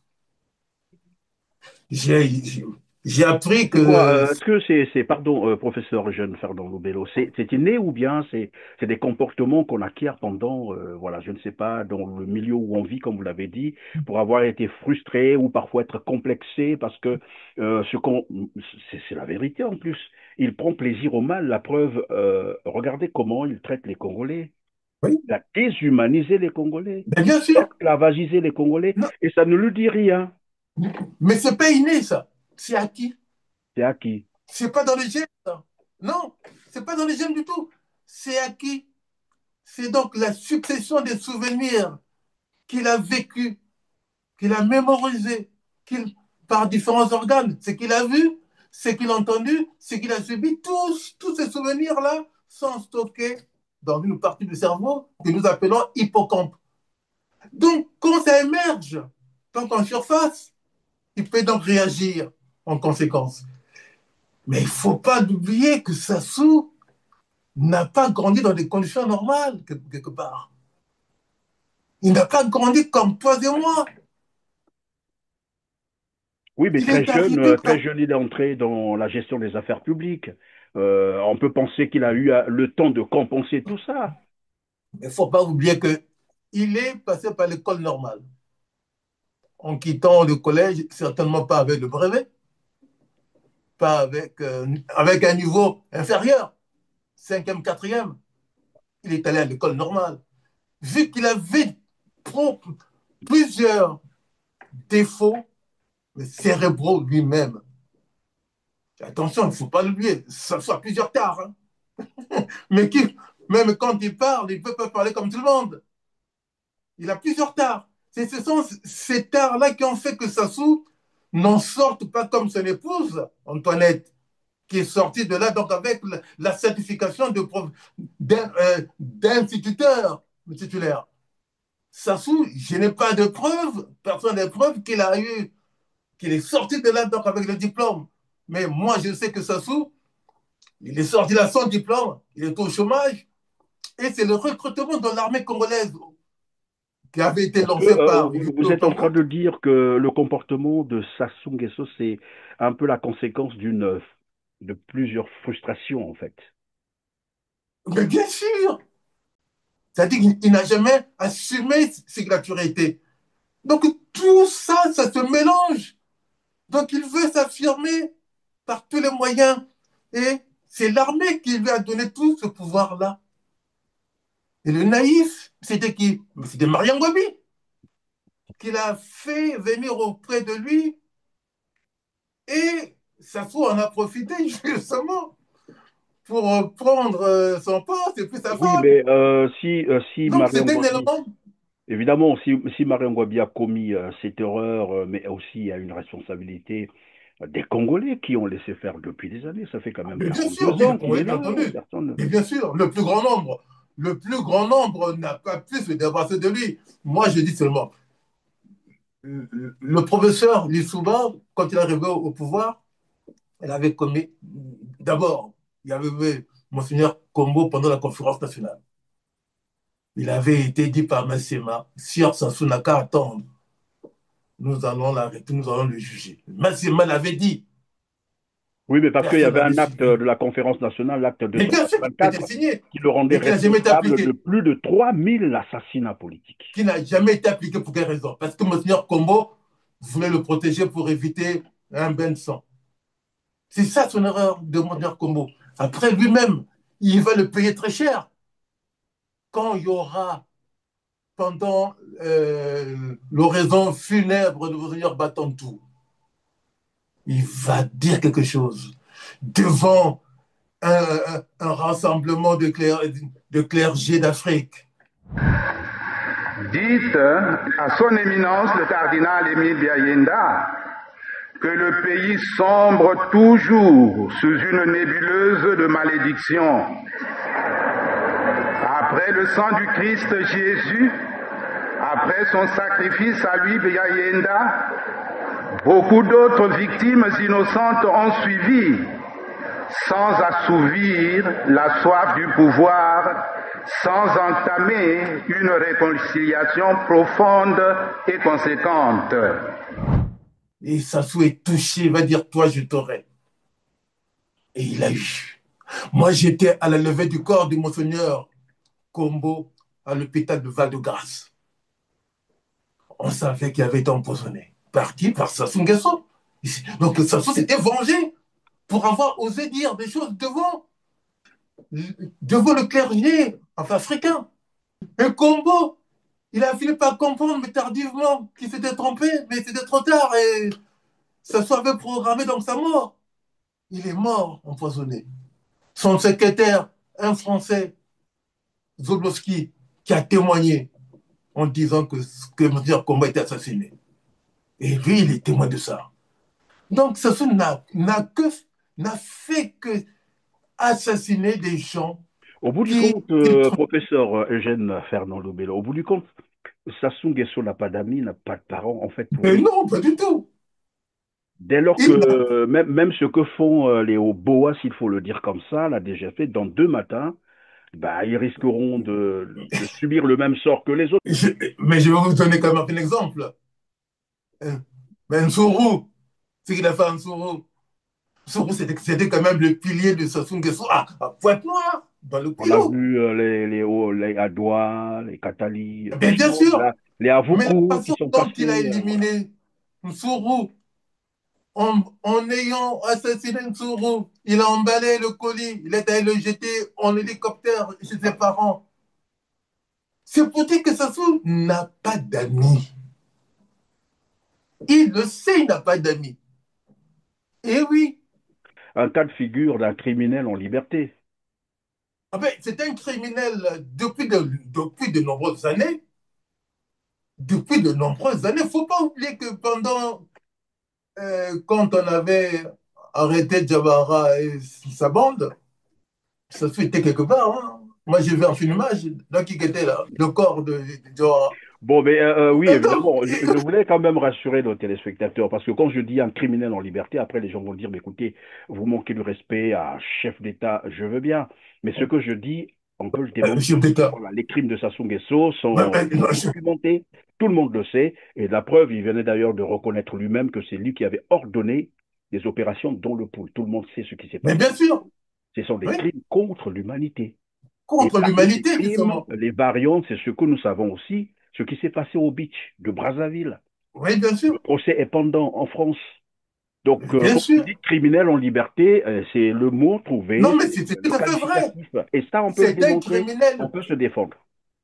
J'ai appris C'est quoi, que... est-ce que pardon, professeur Jeune Ferdinand Lobello, c'est inné ou bien c'est des comportements qu'on acquiert pendant, voilà, je ne sais pas, dans le milieu où on vit, comme vous l'avez dit, pour avoir été frustré ou parfois être complexé parce que ce qu'on, c'est la vérité en plus. Il prend plaisir au mal. La preuve, regardez comment il traite les Congolais. Oui, Il a déshumanisé les Congolais, mais bien sûr. esclavagisé les Congolais, Non, et ça ne lui dit rien. mais c'est pas inné, ça. C'est acquis. C'est acquis. C'est pas dans les gènes, ça. Non, c'est pas dans les gènes du tout. C'est acquis. C'est donc la succession des souvenirs qu'il a vécu, qu'il a mémorisé, par différents organes. Ce qu'il a vu, ce qu'il a entendu, ce qu'il a subi, tous ces souvenirs-là sont stockés dans une partie du cerveau que nous appelons hippocampe. Donc, quand ça émerge, tant en surface, il peut donc réagir en conséquence. Mais il ne faut pas oublier que Sassou n'a pas grandi dans des conditions normales, quelque part. Il n'a pas grandi comme toi et moi. Oui, mais Il est arrivé très par... jeune, il est entré dans la gestion des affaires publiques. On peut penser qu'il a eu le temps de compenser tout ça. Il ne faut pas oublier qu'il est passé par l'école normale. En quittant le collège, certainement pas avec le brevet, pas avec un niveau inférieur, cinquième, quatrième. Il est allé à l'école normale. Vu qu'il avait plusieurs défauts cérébraux lui-même. Attention, il ne faut pas l'oublier, ça soit plusieurs tares. Hein. Mais même quand il parle, il ne peut pas parler comme tout le monde. Il a plusieurs tares. Ce sont ces tares-là qui ont fait que Sassou n'en sorte pas comme son épouse, Antoinette, qui est sortie de là donc avec la certification d'instituteur titulaire. Sassou, je n'ai pas de preuves, personne n'a de preuves qu'il est sorti de là donc avec le diplôme. Mais moi, je sais que Sassou, il est sorti là sans diplôme, il est au chômage, et c'est le recrutement de l'armée congolaise qui avait été Parce que lancé par vous Victor êtes en train Congo. de dire que le comportement de Sassou Nguesso, c'est un peu la conséquence de plusieurs frustrations, en fait. Mais bien sûr, c'est-à-dire qu'il n'a jamais assumé ses gratuités. Donc tout ça, ça se mélange. Donc il veut s'affirmer par tous les moyens. Et c'est l'armée qui lui a donné tout ce pouvoir-là. Et le naïf, c'était qui? C'était Mariam Gobi, qui l'a fait venir auprès de lui. Et Sassou en a profité justement pour prendre son poste et puis sa Oui, femme. mais si Donc Mariam c'était un Ngouabi, élément. évidemment, si Mariam Ngouabi a commis cette erreur, mais aussi il y a une responsabilité des Congolais qui ont laissé faire depuis des années. Ça fait quand même Mais bien sûr, 42 oui, le ans qu'il Congolais, est bien là. entendu. Personne. Mais bien sûr, le plus grand nombre n'a pas pu se débarrasser de lui. Moi, je dis seulement, le professeur Lissouba, quand il est arrivé au pouvoir, elle avait commis, d'abord, il y avait Monseigneur Kombo pendant la conférence nationale. Il avait été dit par Massema, Sieur Sassou n'a qu'à attendre, nous allons l'arrêter, nous allons le juger. Massema l'avait dit, Oui, mais parce qu'il y personne avait n'avait un acte de suivi. la conférence nationale, l'acte Mais bien sûr qu'il était 284, signé, qui le rendait mais qui n'a jamais été responsable de appliqué. plus de 3000 assassinats politiques. Qui n'a jamais été appliqué pour quelle raison? Parce que Monseigneur Kombo voulait le protéger pour éviter un bain de sang. C'est ça son erreur de Monseigneur Kombo. Après, lui-même, il va le payer très cher quand il y aura, pendant l'oraison funèbre de Monseigneur Batantou, il va dire quelque chose devant un rassemblement de clergés d'Afrique. Dites à son éminence le cardinal Émile Biayenda que le pays sombre toujours sous une nébuleuse de malédiction. Après le sang du Christ Jésus, après son sacrifice à lui, Biayenda, beaucoup d'autres victimes innocentes ont suivi, sans assouvir la soif du pouvoir, sans entamer une réconciliation profonde et conséquente. Et Sassou est touché, il va dire, toi, je t'aurai. Et il a eu. Moi, j'étais à la levée du corps de Monseigneur Kombo à l'hôpital de Val-de-Grâce. On savait qu'il avait été empoisonné. Par qui? Par Sassou Nguesso. Donc Sassou s'était vengé pour avoir osé dire des choses devant le clergé africain. Et Kombo, il a fini par comprendre, mais tardivement, qu'il s'était trompé, mais c'était trop tard et Sassou avait programmé donc sa mort. Il est mort empoisonné. Son secrétaire, un Français, Zoblowski, qui a témoigné en disant que M. Kombo était assassiné. Et lui, il est témoin de ça. Donc, Sassou n'a fait que assassiner des gens Au bout du qui... compte, professeur Eugène Fernand Lobelo, au bout du compte, Sassou Nguesso n'a pas d'amis, n'a pas de parents. En fait, pour Mais lui, non, pas du tout. dès lors Il que même ce que font les Oboa, s'il faut le dire comme ça, la DGF, dans 2 matins, bah, ils risqueront de subir le même sort que les autres. mais je vais vous donner quand même un exemple. Mais Nsoro, ce qu'il a fait à Nsoro, Nsoro, c'était quand même le pilier de Sassou Nguesso à Pointe-Noire, dans le On a Kilo. vu les Adoua, les Katali, tout Mais bien ça, sûr, les mais la Avoukou qui façon sont dont il a passés. Voilà. éliminé Nsoro, en ayant assassiné Nsoro, il a emballé le colis, il est allé le jeter en hélicoptère chez ses parents. C'est pour dire que Sassou n'a pas d'amis. Il le sait, il n'a pas d'amis. Et oui, Un cas de figure d'un criminel en liberté. en fait, c'est un criminel depuis de nombreuses années. Depuis de nombreuses années. Il ne faut pas oublier que quand on avait arrêté Jabara et sa bande, Sassou était quelque part. Hein. Moi, j'ai vu un filmage, là, qui était là, le corps de Jabara. Bon, mais oui, D'accord? évidemment, je voulais quand même rassurer nos téléspectateurs, parce que quand je dis un criminel en liberté, après les gens vont dire, mais écoutez, vous manquez de respect à un chef d'État, je veux bien, mais ce que je dis, on peut le Monsieur démontrer. Beta. Voilà, les crimes de Sassou Nguesso Ouais, sont non, documentés, tout le monde le sait, et la preuve, il venait d'ailleurs de reconnaître lui-même que c'est lui qui avait ordonné des opérations dont le pool. Tout le monde sait ce qui s'est mais passé. bien sûr, Ce sont des oui, crimes contre l'humanité. Et contre parmi ces l'humanité, crimes, justement. les variantes, c'est ce que nous savons aussi, ce qui s'est passé au beach de Brazzaville. Oui, bien Le sûr, procès est pendant en France. Donc, mais bien quand tu sûr. dis criminel en liberté, c'est le mot Non, trouvé, mais c'est c'est le tout à fait vrai. qualificatif. Et ça, on peut le C'est un démontrer, on criminel. peut se défendre.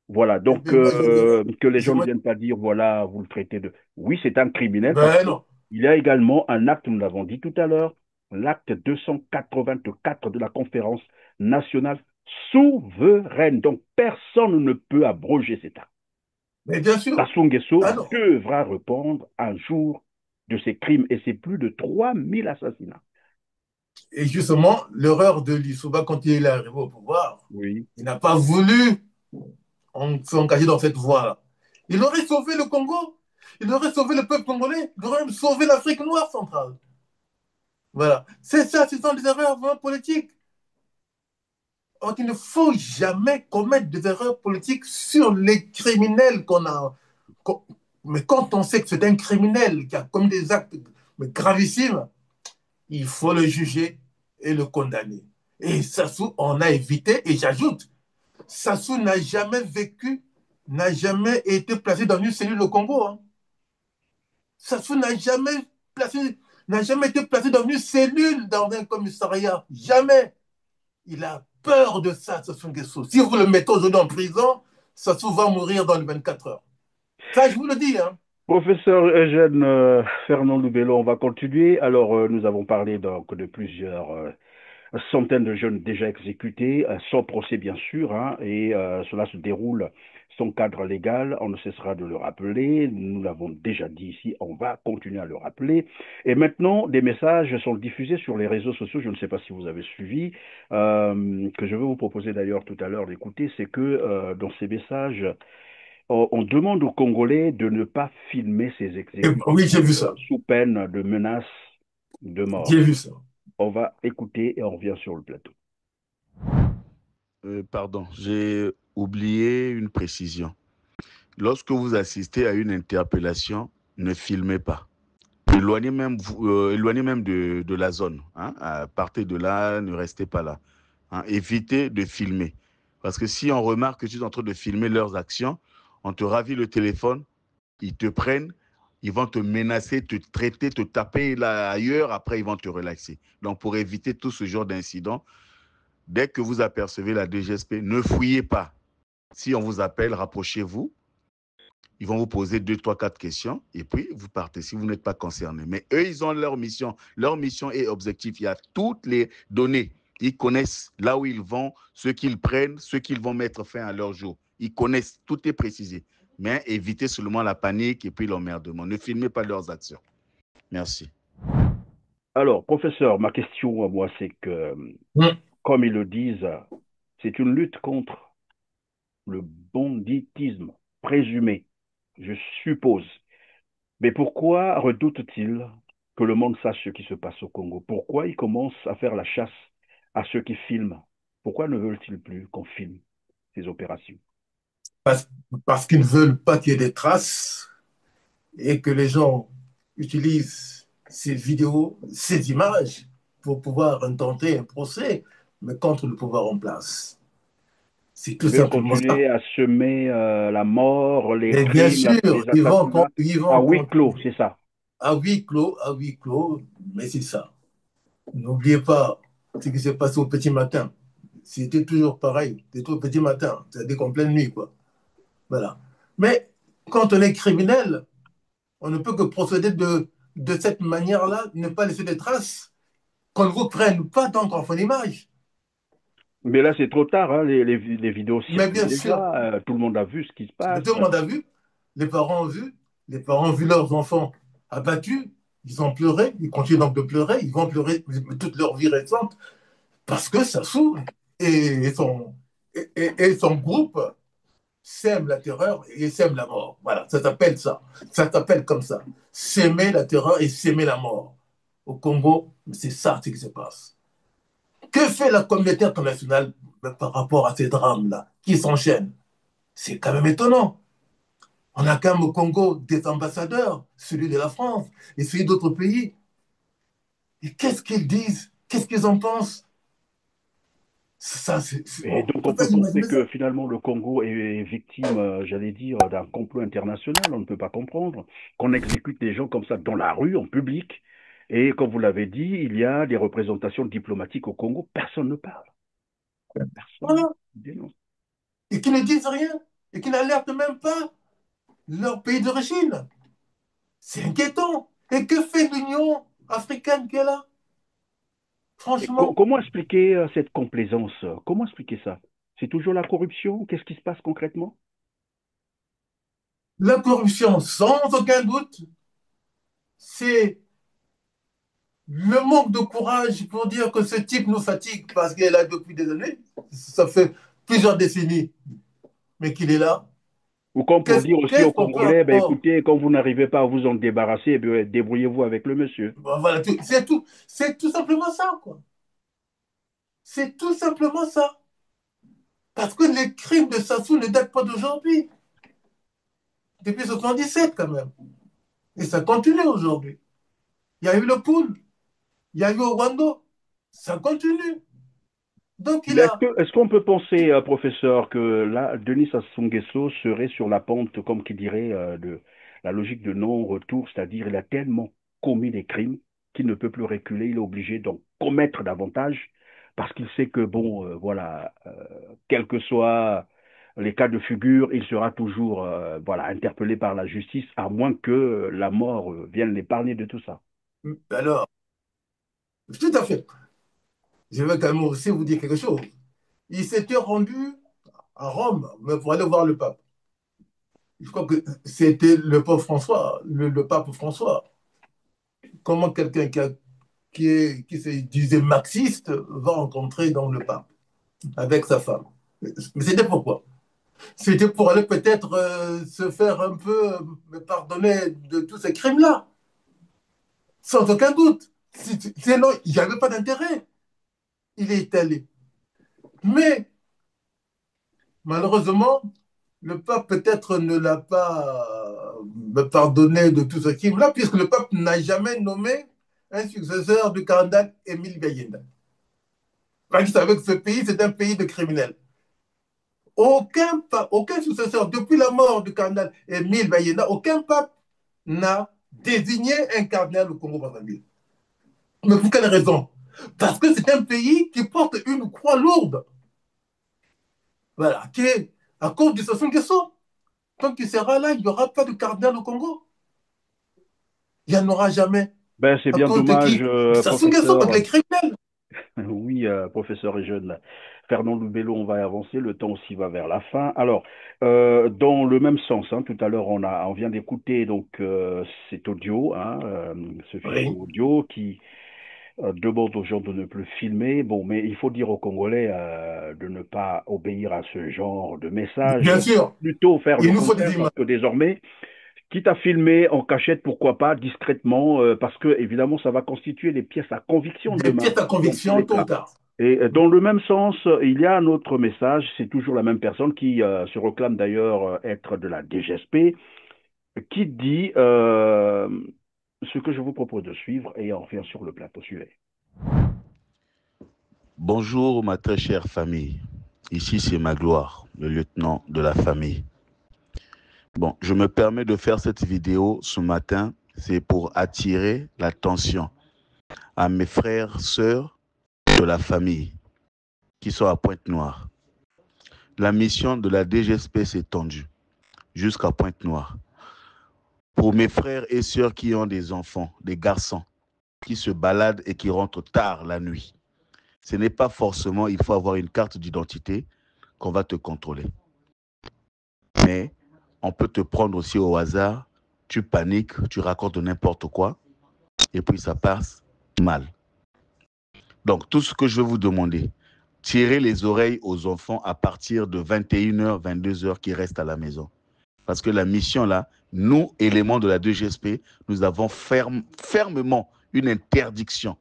Voilà, Eh donc bien, moi, je dis, que les gens ne moi, viennent pas dire, voilà, vous le traitez de... Oui, c'est un criminel parce ben qu'il non. y a également un acte, nous l'avons dit tout à l'heure, l'acte 284 de la conférence nationale souveraine. Donc, personne ne peut abroger cet acte. Mais bien sûr. Sassou Nguesso Ah non. devra répondre un jour de ses crimes et c'est plus de 3000 assassinats. Et justement, l'erreur de Lissouba quand il est arrivé au pouvoir, Oui. il n'a pas voulu s'engager dans cette voie-là. Il aurait sauvé le Congo. Il aurait sauvé le peuple congolais. Il aurait même sauvé l'Afrique noire centrale. Voilà. C'est ça, ce sont des erreurs vraiment politiques. Donc, il ne faut jamais commettre des erreurs politiques sur les criminels qu'on a. Mais quand on sait que c'est un criminel qui a commis des actes gravissimes, il faut le juger et le condamner. Et Sassou en a évité, et j'ajoute, Sassou n'a jamais vécu, n'a jamais été placé dans une cellule au Congo. Hein. Sassou n'a jamais été placé dans une cellule dans un commissariat. Jamais. Il a peur de ça, Sassou Nguesso. Si vous le mettez aujourd'hui en prison, Sassou va mourir dans les 24 heures. Ça, je vous le dis. Hein. Professeur Eugène Fernand Loubello, on va continuer. Alors, nous avons parlé donc de plusieurs centaines de jeunes déjà exécutés, sans procès bien sûr, hein, et cela se déroule sans cadre légal. On ne cessera de le rappeler. Nous l'avons déjà dit ici, on va continuer à le rappeler. Et maintenant, des messages sont diffusés sur les réseaux sociaux. Je ne sais pas si vous avez suivi, que je vais vous proposer d'ailleurs tout à l'heure d'écouter. C'est que dans ces messages, on demande aux Congolais de ne pas filmer ces Oui, j'ai exécutions vu ça. sous peine de menaces de J'ai mort. vu ça. On va écouter et on revient sur le plateau. Pardon, j'ai oublié une précision. Lorsque vous assistez à une interpellation, ne filmez pas. Éloignez même de la zone. Hein. Partez de là, ne restez pas là. Hein. Évitez de filmer. Parce que si on remarque que tu es en train de filmer leurs actions, on te ravit le téléphone, ils te prennent, ils vont te menacer, te traiter, te taper là ailleurs, après ils vont te relaxer. Donc pour éviter tout ce genre d'incident, dès que vous apercevez la DGSP, ne fouillez pas. Si on vous appelle, rapprochez-vous. Ils vont vous poser 2, 3, 4 questions et puis vous partez si vous n'êtes pas concerné. Mais eux, ils ont leur mission. Leur mission est objectif. Il y a toutes les données. Ils connaissent là où ils vont, ce qu'ils prennent, ce qu'ils vont mettre fin à leur jour. Ils connaissent, tout est précisé. Mais évitez seulement la panique et puis l'emmerdement. Ne filmez pas leurs actions. Merci. Alors, professeur, ma question à moi, c'est que, Hum. comme ils le disent, c'est une lutte contre le banditisme présumé, je suppose. Mais pourquoi redoutent-ils que le monde sache ce qui se passe au Congo? Pourquoi ils commencent à faire la chasse à ceux qui filment? Pourquoi ne veulent-ils plus qu'on filme ces opérations? Parce, parce qu'ils ne veulent pas qu'il y ait des traces et que les gens utilisent ces vidéos, ces images pour pouvoir intenter un procès, mais contre le pouvoir en place. C'est tout Ils veulent simplement ça. continuer à semer la mort, les Et bien crimes, sûr, les assassinats ils à vont huis clos, continuer c'est ça. à huis clos, mais c'est ça. N'oubliez pas ce qui s'est passé au petit matin. C'était toujours pareil, c'était au petit matin, c'est-à-dire qu'en pleine nuit, quoi. Voilà. Mais quand on est criminel, on ne peut que procéder de cette manière-là, ne pas laisser de traces, qu'on ne vous prenne pas tant qu'on fait l'image. Mais là, c'est trop tard, hein, les vidéos Mais circulent bien sûr, déjà, tout le monde a vu ce qui se mais passe. tout le monde a vu, les parents ont vu, les parents ont vu leurs enfants abattus, ils ont pleuré, ils continuent donc de pleurer, ils vont pleurer toute leur vie récente, parce que ça s'ouvre et son groupe sème la terreur et sème la mort. Voilà, ça s'appelle ça. Ça s'appelle comme ça. S'aimer la terreur et s'aimer la mort. Au Congo, c'est ça ce qui se passe. Que fait la communauté internationale par rapport à ces drames-là qui s'enchaînent? C'est quand même étonnant. On a quand même au Congo des ambassadeurs, celui de la France et celui d'autres pays. Et qu'est-ce qu'ils disent? Qu'est-ce qu'ils en pensent? Ça, Et on donc, peut on pas peut penser imaginer ça. que finalement le Congo est victime, j'allais dire, d'un complot international. On ne peut pas comprendre qu'on exécute des gens comme ça dans la rue, en public. Et comme vous l'avez dit, il y a des représentations diplomatiques au Congo. Personne ne parle. Personne Voilà. ne dénonce. Et qui ne disent rien. Et qui n'alertent même pas leur pays d'origine. C'est inquiétant. Et que fait l'Union africaine qui est là? Et Franchement, comment expliquer cette complaisance? Comment expliquer ça? C'est toujours la corruption? Qu'est-ce qui se passe concrètement? la corruption, sans aucun doute, c'est le manque de courage pour dire que ce type nous fatigue parce qu'il est là depuis des années. Ça fait plusieurs décennies, mais qu'il est là. Ou comme pour dire aussi aux Qu'est-ce qu'on peut Congolais, ben encore? écoutez, quand vous n'arrivez pas à vous en débarrasser, ben, débrouillez-vous avec le monsieur. Bon, voilà, c'est tout simplement ça, quoi. C'est tout simplement ça. Parce que les crimes de Sassou ne datent pas d'aujourd'hui. Depuis 77, quand même. Et ça continue aujourd'hui. Il y a eu le pool, il y a eu au Rwanda. Ça continue. Donc il Mais a. est-ce qu'on peut penser, professeur, que là, Denis Sassou Nguesso serait sur la pente, comme qui dirait, de la logique de non-retour, c'est-à-dire il a tellement commis des crimes qu'il ne peut plus reculer, il est obligé d'en commettre davantage, parce qu'il sait que, bon, voilà, quels que soient les cas de figure, il sera toujours, voilà, interpellé par la justice, à moins que la mort vienne l'épargner de tout ça. Alors, tout à fait. Je vais quand même aussi vous dire quelque chose. Il s'était rendu à Rome mais pour aller voir le pape. Je crois que c'était le pape François, le pape François. Comment quelqu'un qui se disait marxiste va rencontrer donc le pape avec sa femme? Mais c'était pourquoi? C'était pour aller peut-être se faire un peu pardonner de tous ces crimes-là, sans aucun doute. Sinon, il n'y avait pas d'intérêt. Il est allé. Mais malheureusement, le pape peut-être ne l'a pas pardonné de tout ce crime-là, puisque le pape n'a jamais nommé un successeur du cardinal Émile Gayenda. Parce qu'il savait que ce pays, c'est un pays de criminels. Aucun successeur, depuis la mort du cardinal Émile Bayena, aucun pape n'a désigné un cardinal au Congo-Brazzaville. Mais pour quelle raison? Parce que c'est un pays qui porte une croix lourde. Voilà, qui est à cause du Sassou Nguesso. Tant qu'il sera là, il n'y aura pas de cardinal au Congo. Il n'y en aura jamais. Ben, c'est À bien cause de dommage, qui? Du Sassou Nguesso, donc professeur. les criminels. Oui, professeur et jeune. Fernand Loubello, on va avancer, le temps aussi va vers la fin. Alors, dans le même sens, hein, tout à l'heure, on vient d'écouter donc cet audio, hein, ce fichier Oui, audio qui demande aux gens de ne plus filmer. Bon, mais il faut dire aux Congolais de ne pas obéir à ce genre de message, bien sûr. plutôt faire le Il nous faut des contraire, images. parce que désormais, quitte à filmer en cachette, pourquoi pas, discrètement, parce que évidemment, ça va constituer des pièces à conviction Des demain, pièces à dans tous conviction, les tôt ou cas. tard. Et dans le même sens, il y a un autre message, c'est toujours la même personne qui se réclame d'ailleurs être de la DGSP, qui dit ce que je vous propose de suivre et on revient sur le plateau suivant. Bonjour ma très chère famille. Ici c'est Magloire, le lieutenant de la famille. Bon, je me permets de faire cette vidéo ce matin, c'est pour attirer l'attention à mes frères, sœurs de la famille qui sont à Pointe-Noire. La mission de la DGSP s'est étendue jusqu'à Pointe-Noire. Pour mes frères et sœurs qui ont des enfants, des garçons, qui se baladent et qui rentrent tard la nuit, ce n'est pas forcément, il faut avoir une carte d'identité qu'on va te contrôler. Mais on peut te prendre aussi au hasard, tu paniques, tu racontes n'importe quoi, et puis ça passe mal. Donc tout ce que je vais vous demander, tirer les oreilles aux enfants à partir de 21h, 22h qui restent à la maison. Parce que la mission là, nous, éléments de la 2GSP, nous avons fermement une interdiction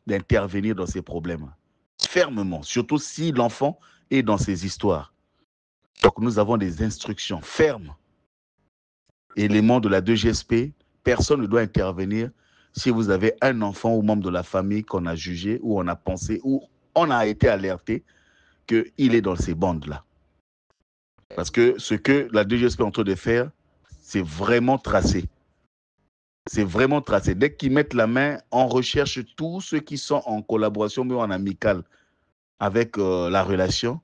d'intervenir dans ces problèmes. Fermement, surtout si l'enfant est dans ces histoires. Donc nous avons des instructions fermes. Éléments de la 2GSP, personne ne doit intervenir si vous avez un enfant ou membre de la famille qu'on a jugé ou on a pensé ou on a été alerté qu'il est dans ces bandes-là. Parce que ce que la 2GSP est en train de faire, c'est vraiment tracé. C'est vraiment tracé. Dès qu'ils mettent la main, on recherche tous ceux qui sont en collaboration mais en amical avec la relation.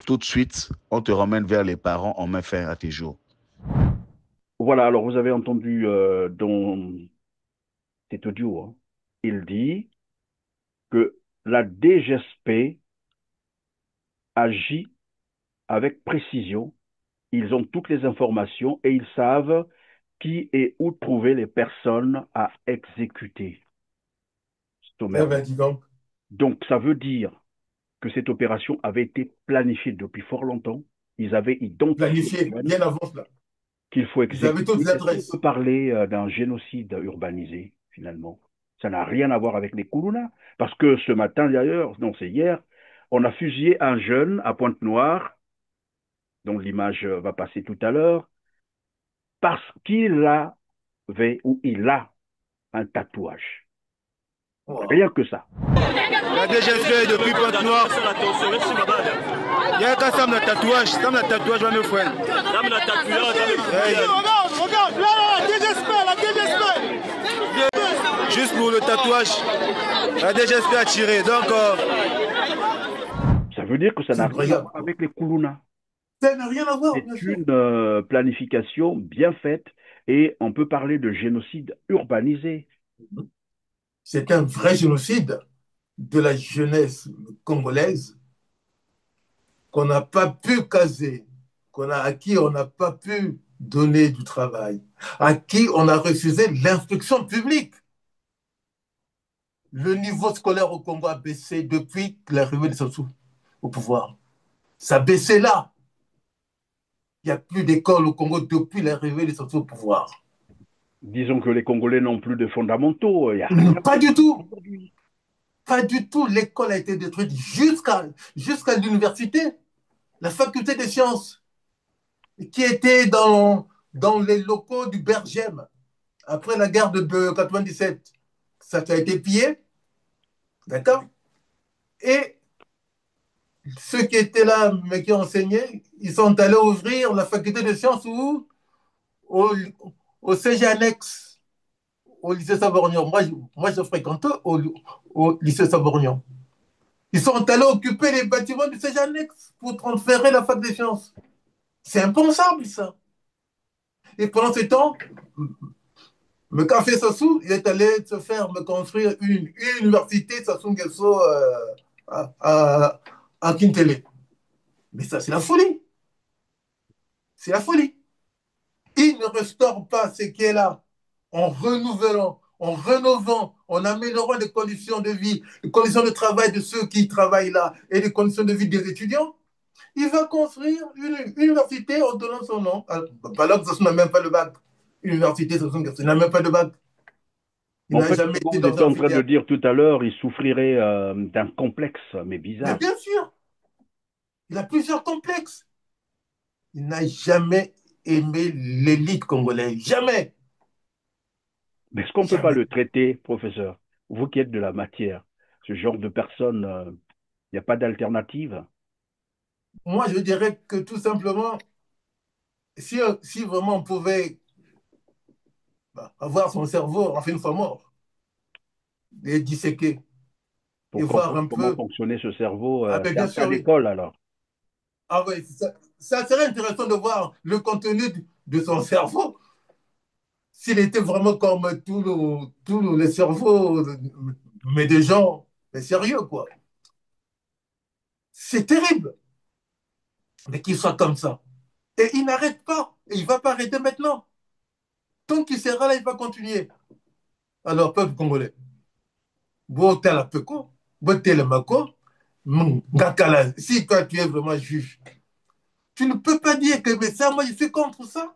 Tout de suite, on te ramène vers les parents, on met fin à tes jours. Voilà, alors vous avez entendu dans cet audio, hein, il dit que la DGSP agit avec précision. Ils ont toutes les informations et ils savent qui et où trouver les personnes à exécuter. Donc, ça veut dire que cette opération avait été planifiée depuis fort longtemps. Ils avaient identifié bien avant cela. Qu'il faut exécuter. Ils avaient toutes les adresses. On peut parler d'un génocide urbanisé, finalement. Ça n'a rien à voir avec les Koulouna. Parce que ce matin, d'ailleurs, non, c'est hier, on a fusillé un jeune à Pointe-Noire, dont l'image va passer tout à l'heure, parce qu'il avait ou il a un tatouage. Wow. Rien que ça. La DGSP depuis Pointe-Noire. Il y a qu'à ça, le tatouage. Ça, le tatouage, va me faire. Regarde, là, la DGSP. Juste pour le tatouage, la DGSP a tiré. Donc, ça veut dire que ça n'a rien à voir avec les Koulouna. Ça n'a rien à voir. C'est une planification bien faite et on peut parler de génocide urbanisé. C'est un vrai génocide de la jeunesse congolaise qu'on n'a pas pu caser, à qui on n'a pas pu donner du travail, à qui on a refusé l'instruction publique. Le niveau scolaire au Congo a baissé depuis l'arrivée de Sassou au pouvoir. Ça a baissé là. Il n'y a plus d'école au Congo depuis l'arrivée de Sassou au pouvoir. Disons que les Congolais n'ont plus de fondamentaux. Pas du tout. Pas du tout. L'école a été détruite jusqu'à l'université. La faculté des sciences, qui était dans les locaux du Bergem, après la guerre de 97. Ça a été pillé. D'accord? Et ceux qui étaient là, mais qui enseignaient, ils sont allés ouvrir la faculté des sciences où au CG annexe, au lycée Savorgnan. Moi, je fréquentais au lycée Savorgnan. Ils sont allés occuper les bâtiments du CG annexe pour transférer la fac des sciences. C'est impensable, ça. Et pendant ce temps, le café Sassou, il est allé se faire me construire une université Sassou Nguesso à Kintele. Mais ça, c'est la folie. C'est la folie. Il ne restaure pas ce qui est là en renouvelant, en rénovant, en améliorant les conditions de vie, les conditions de travail de ceux qui travaillent là et les conditions de vie des étudiants. Il va construire une université en donnant son nom. Alors que Sassou n'a même pas le bac. Université Sassou Nguesso n'a même pas de bac. Il n'a jamais été dans un en train de dire tout à l'heure, il souffrirait d'un complexe, mais bizarre. Mais bien sûr. Il a plusieurs complexes. Il n'a jamais aimé l'élite congolaise. Jamais. Mais est-ce qu'on ne peut pas le traiter, professeur? Vous qui êtes de la matière, ce genre de personne, il n'y a pas d'alternative? Moi, je dirais que tout simplement, si vraiment on pouvait avoir son cerveau, enfin une fois mort, et disséquer, et voir un peu... Comment fonctionnait ce cerveau à l'école, alors? Ah oui, ça serait intéressant de voir le contenu de son cerveau. S'il était vraiment comme tous les cerveaux, mais des gens, mais sérieux, quoi. C'est terrible. Mais qu'il soit comme ça. Et il n'arrête pas. Et il ne va pas arrêter maintenant. Tant qu'il sera là, il va continuer. Alors, peuple congolais, Botel Apeko, Botel Mako, Ngakala, si toi tu es vraiment juge, tu ne peux pas dire que mais ça, moi je suis contre ça.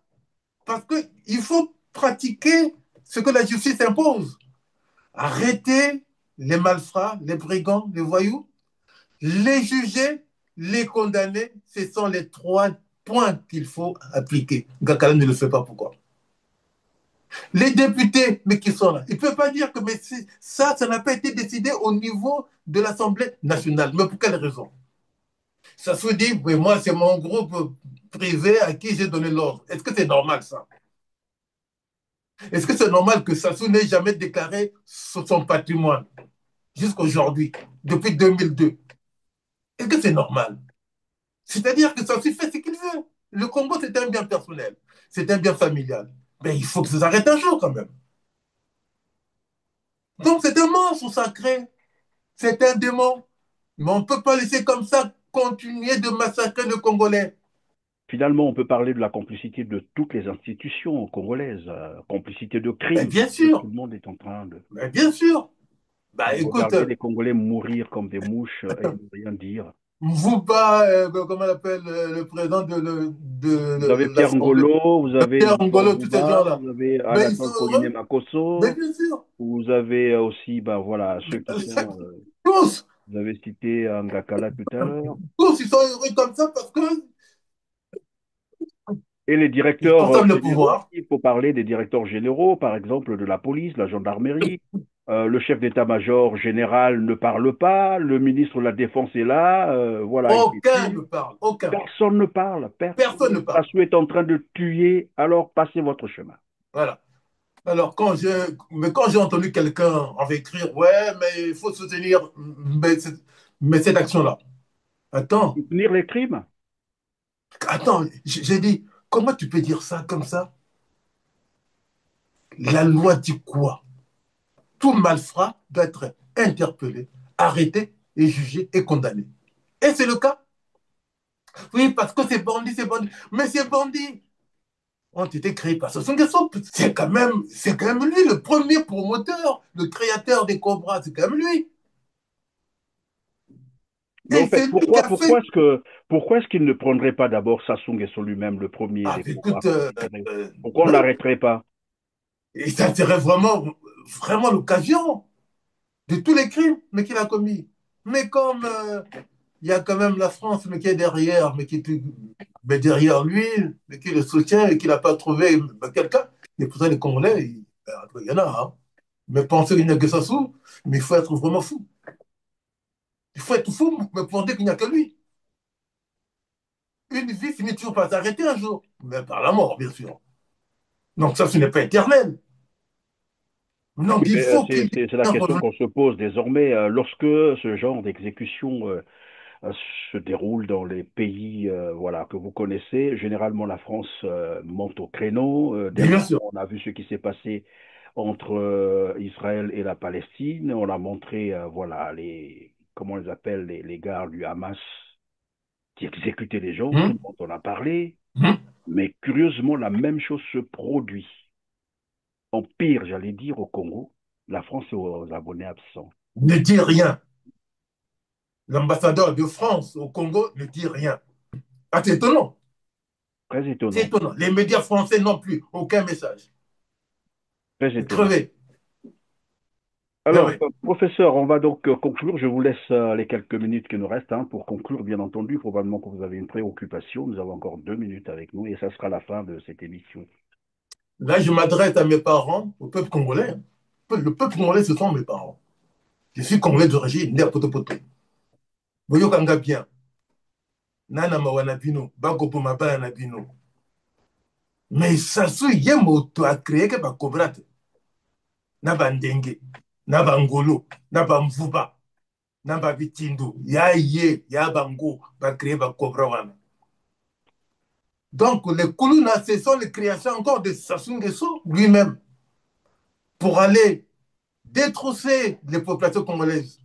Parce qu'il faut pratiquer ce que la justice impose. Arrêter les malfrats, les brigands, les voyous, les juger, les condamner. Ce sont les 3 points qu'il faut appliquer. Ngakala ne le fait pas. Pourquoi? Les députés, mais qui sont là, ils ne peuvent pas dire que mais ça n'a pas été décidé au niveau de l'Assemblée nationale. Mais pour quelle raison? Ça se dit, oui, moi, c'est mon groupe privé à qui j'ai donné l'ordre. Est-ce que c'est normal, ça? Est-ce que c'est normal que Sassou n'ait jamais déclaré son patrimoine jusqu'à aujourd'hui, depuis 2002? Est-ce que c'est normal? C'est-à-dire que Sassou fait ce qu'il veut. Le Congo, c'est un bien personnel, c'est un bien familial. Mais il faut que ça s'arrête un jour quand même. Donc c'est un monstre sacré, c'est un démon. Mais on ne peut pas laisser comme ça continuer de massacrer le Congolais. Finalement, on peut parler de la complicité de toutes les institutions congolaises, complicité de Mais crimes. bien Tout sûr, le monde est en train de... mais bien sûr. Bah Vous écoute, regardez les Congolais mourir comme des mouches et ne rien dire. vous pas, comment on appelle le président Vous avez de Pierre l'Assemblée, Ngolo, vous avez Pierre Victor Ngolo, tous ces Bouba, gens-là. vous avez Mais ils sont Anatole Pauline heureux, mais Makosso, bien sûr. vous avez aussi, ben voilà, ceux qui sont... Tous, vous avez cité Ngakala tout à l'heure. tous, ils sont heureux comme ça parce qu'ils Et les directeurs consomment le généraux, pouvoir. il faut parler des directeurs généraux, par exemple de la police, la gendarmerie. Le chef d'état-major général ne parle pas, le ministre de la Défense est là, voilà, il Aucun ne tue. parle, aucun. Personne ne parle, Personne personne. ne parle. Sassou est en train de tuer, alors passez votre chemin. Voilà. Alors, quand j'ai entendu quelqu'un en écrire, ouais, mais il faut soutenir mais cette action-là. Attends, Soutenir les crimes? attends, j'ai dit, comment tu peux dire ça comme ça? La loi dit quoi? Tout malfrat doit être interpellé, arrêté et jugé et condamné. Et c'est le cas. Oui, parce que c'est bandit, c'est bandit. Mais ces bandits ont été créés par Sassou Nguesso. C'est quand même lui le premier promoteur, le créateur des Cobras. C'est quand même lui. Mais Et en fait, c'est lui qui a fait. pourquoi est-ce qu'il ne prendrait pas d'abord Sassou Nguesso lui-même, le premier Ah, des Cobras écoute, considérés? Pourquoi on oui. n'arrêterait pas? Et ça serait vraiment, vraiment l'occasion de tous les crimes mais qu'il a commis. Mais comme il y a quand même la France mais qui est derrière, mais derrière lui, mais qui le soutient et qui n'a pas trouvé quelqu'un, et pour ça les Congolais, il y en a. Hein. Mais penser qu'il n'y a que Sassou, mais il faut être vraiment fou. Il faut être fou mais pour dire qu'il n'y a que lui. Une vie finit toujours par s'arrêter un jour, mais par la mort, bien sûr. Donc ça, ce n'est pas éternel. Donc Oui, il mais faut qu'il y ait c'est la un question revenant. qu'on se pose désormais. Lorsque ce genre d'exécution se déroule dans les pays voilà, que vous connaissez, généralement la France monte au créneau. Bien Dernièrement, sûr. on a vu ce qui s'est passé entre Israël et la Palestine. On a montré, voilà, comment on les appelle, les gars du Hamas qui exécutaient les gens. Tout Hum, le monde en a parlé. hum. Mais curieusement, la même chose se produit. En pire, j'allais dire, au Congo. La France est aux abonnés absents. Ne dit rien. L'ambassadeur de France au Congo ne dit rien. Ah, c'est étonnant. Très C'est étonnant. étonnant. Les médias français non plus. Aucun message. Très C'est étonnant. crevé. Ben Alors, oui. professeur, on va donc conclure. Je vous laisse les quelques minutes qui nous restent hein, pour conclure, bien entendu. Probablement que vous avez une préoccupation. Nous avons encore 2 minutes avec nous et ça sera la fin de cette émission. Là, je m'adresse à mes parents, au peuple congolais. Le peuple congolais, ce sont mes parents. Je suis congolais d'origine, né à Potopoto. Boyokanga bien. Nana mawana bino. Bakopo mabaya na bino. Mais Sassou ye moto a créé que bakobrate. Na bandenge. Na bangolo. Na bamvuba. Na babitindu. Ya ye. Ya bango. Ba créé bakobra wana. Donc, les Koulouna, ce sont les créations encore de Sassou Nguesso lui-même pour aller détrousser les populations congolaises,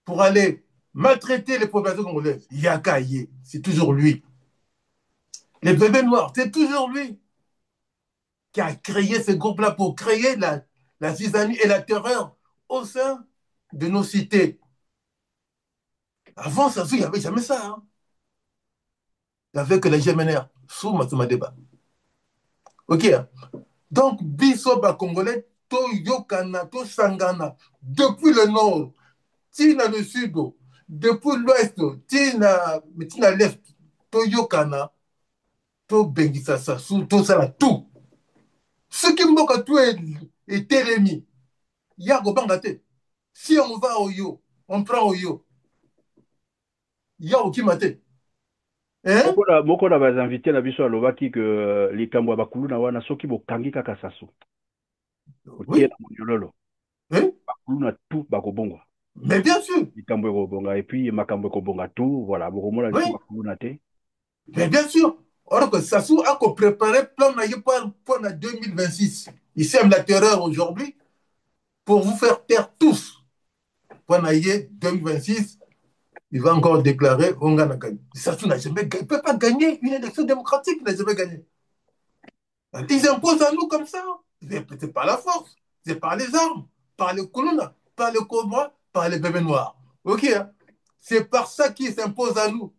pour aller maltraiter les populations congolaises. Yakaye, c'est toujours lui. Les bébés noirs, c'est toujours lui qui a créé ce groupe-là pour créer la zizanie et la terreur au sein de nos cités. Avant Sassou, il n'y avait jamais ça. Hein. Il n'y avait que les GMNR, sous Matsumadeba. Ok. Hein. Donc, Bisoba Congolais, to Yokana, to Sangana, depuis le nord, Tina le sud, depuis l'ouest, Tina l'est, to Yokana, to Bengisa Sassou, to Sala, tout. Ce qui mboka tout est Télémi. Yago Bangate. Si on va au Yo, on prend au Yo. Yago Kimate. Hein? Moko na bazinvité na biso alobaki que likambo ya bakulu na wana soki bokangi kaka Sassou otie Oui. na monyololo Hein? bakulu na tout bakobongwa Mais bien sûr. likambo ekobonga et puis makambo ekobonga tout voilà bokomona lisu Oui. bakulu na te. Mais bien sûr. Or que Sassou a préparé plan pour 2026. Il sème la terreur aujourd'hui pour vous faire taire tous. Pour 2026, il va encore déclarer on a gagné. Sassou n'a jamais gagné. Il ne peut pas gagner une élection démocratique. Il n'a jamais gagné. Ils imposent à nous comme ça. C'est par la force, c'est par les armes, par les colonnes, par les cobras, par les bébés noirs. Ok, hein? C'est par ça qu'ils s'imposent à nous.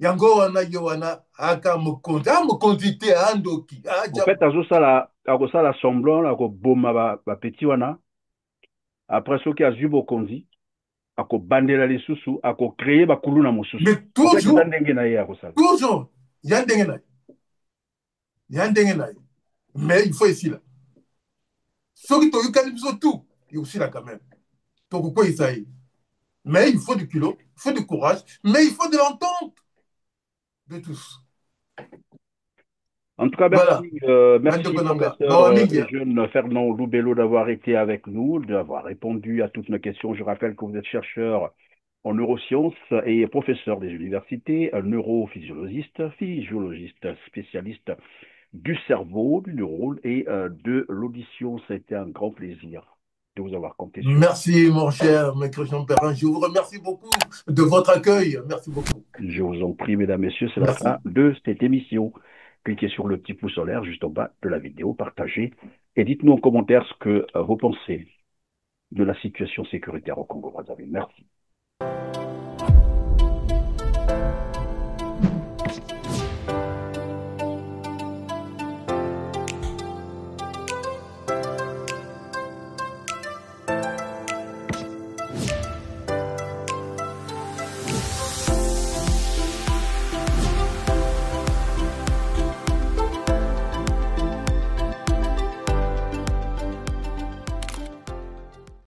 Yango wana yowana aka mokonzi mokonzi andoki. En fait akosala semblant akoboma bapeti wana après soki azwi bokonzi akobandela lisusu akocreye bakulu na mosusu. Mais toujours, ndenge na ye akosala. Toujours, il y a ndenge na ye. Il y a ndenge na ye. Mais il faut ici là. Soki toyokani biso tout, il y a aussi là quand même. Pourquoi il s'agit? Mais il faut du culot, il faut du courage, mais il faut de l'entente de tous. En tout cas, merci, voilà. Merci professeur jeune Fernand Loubello d'avoir été avec nous, d'avoir répondu à toutes nos questions. Je rappelle que vous êtes chercheur en neurosciences et professeur des universités, neurophysiologiste, physiologiste spécialiste du cerveau, du neurone et de l'audition. Ça a été un grand plaisir de vous avoir compté sur. Merci, mon cher Christian Perrin. Je vous remercie beaucoup de votre accueil. Merci beaucoup. Je vous en prie, mesdames, messieurs, c'est la fin de cette émission. Cliquez sur le petit pouce en l'air juste en bas de la vidéo, partagez et dites-nous en commentaire ce que vous pensez de la situation sécuritaire au Congo-Brazzaville. Merci.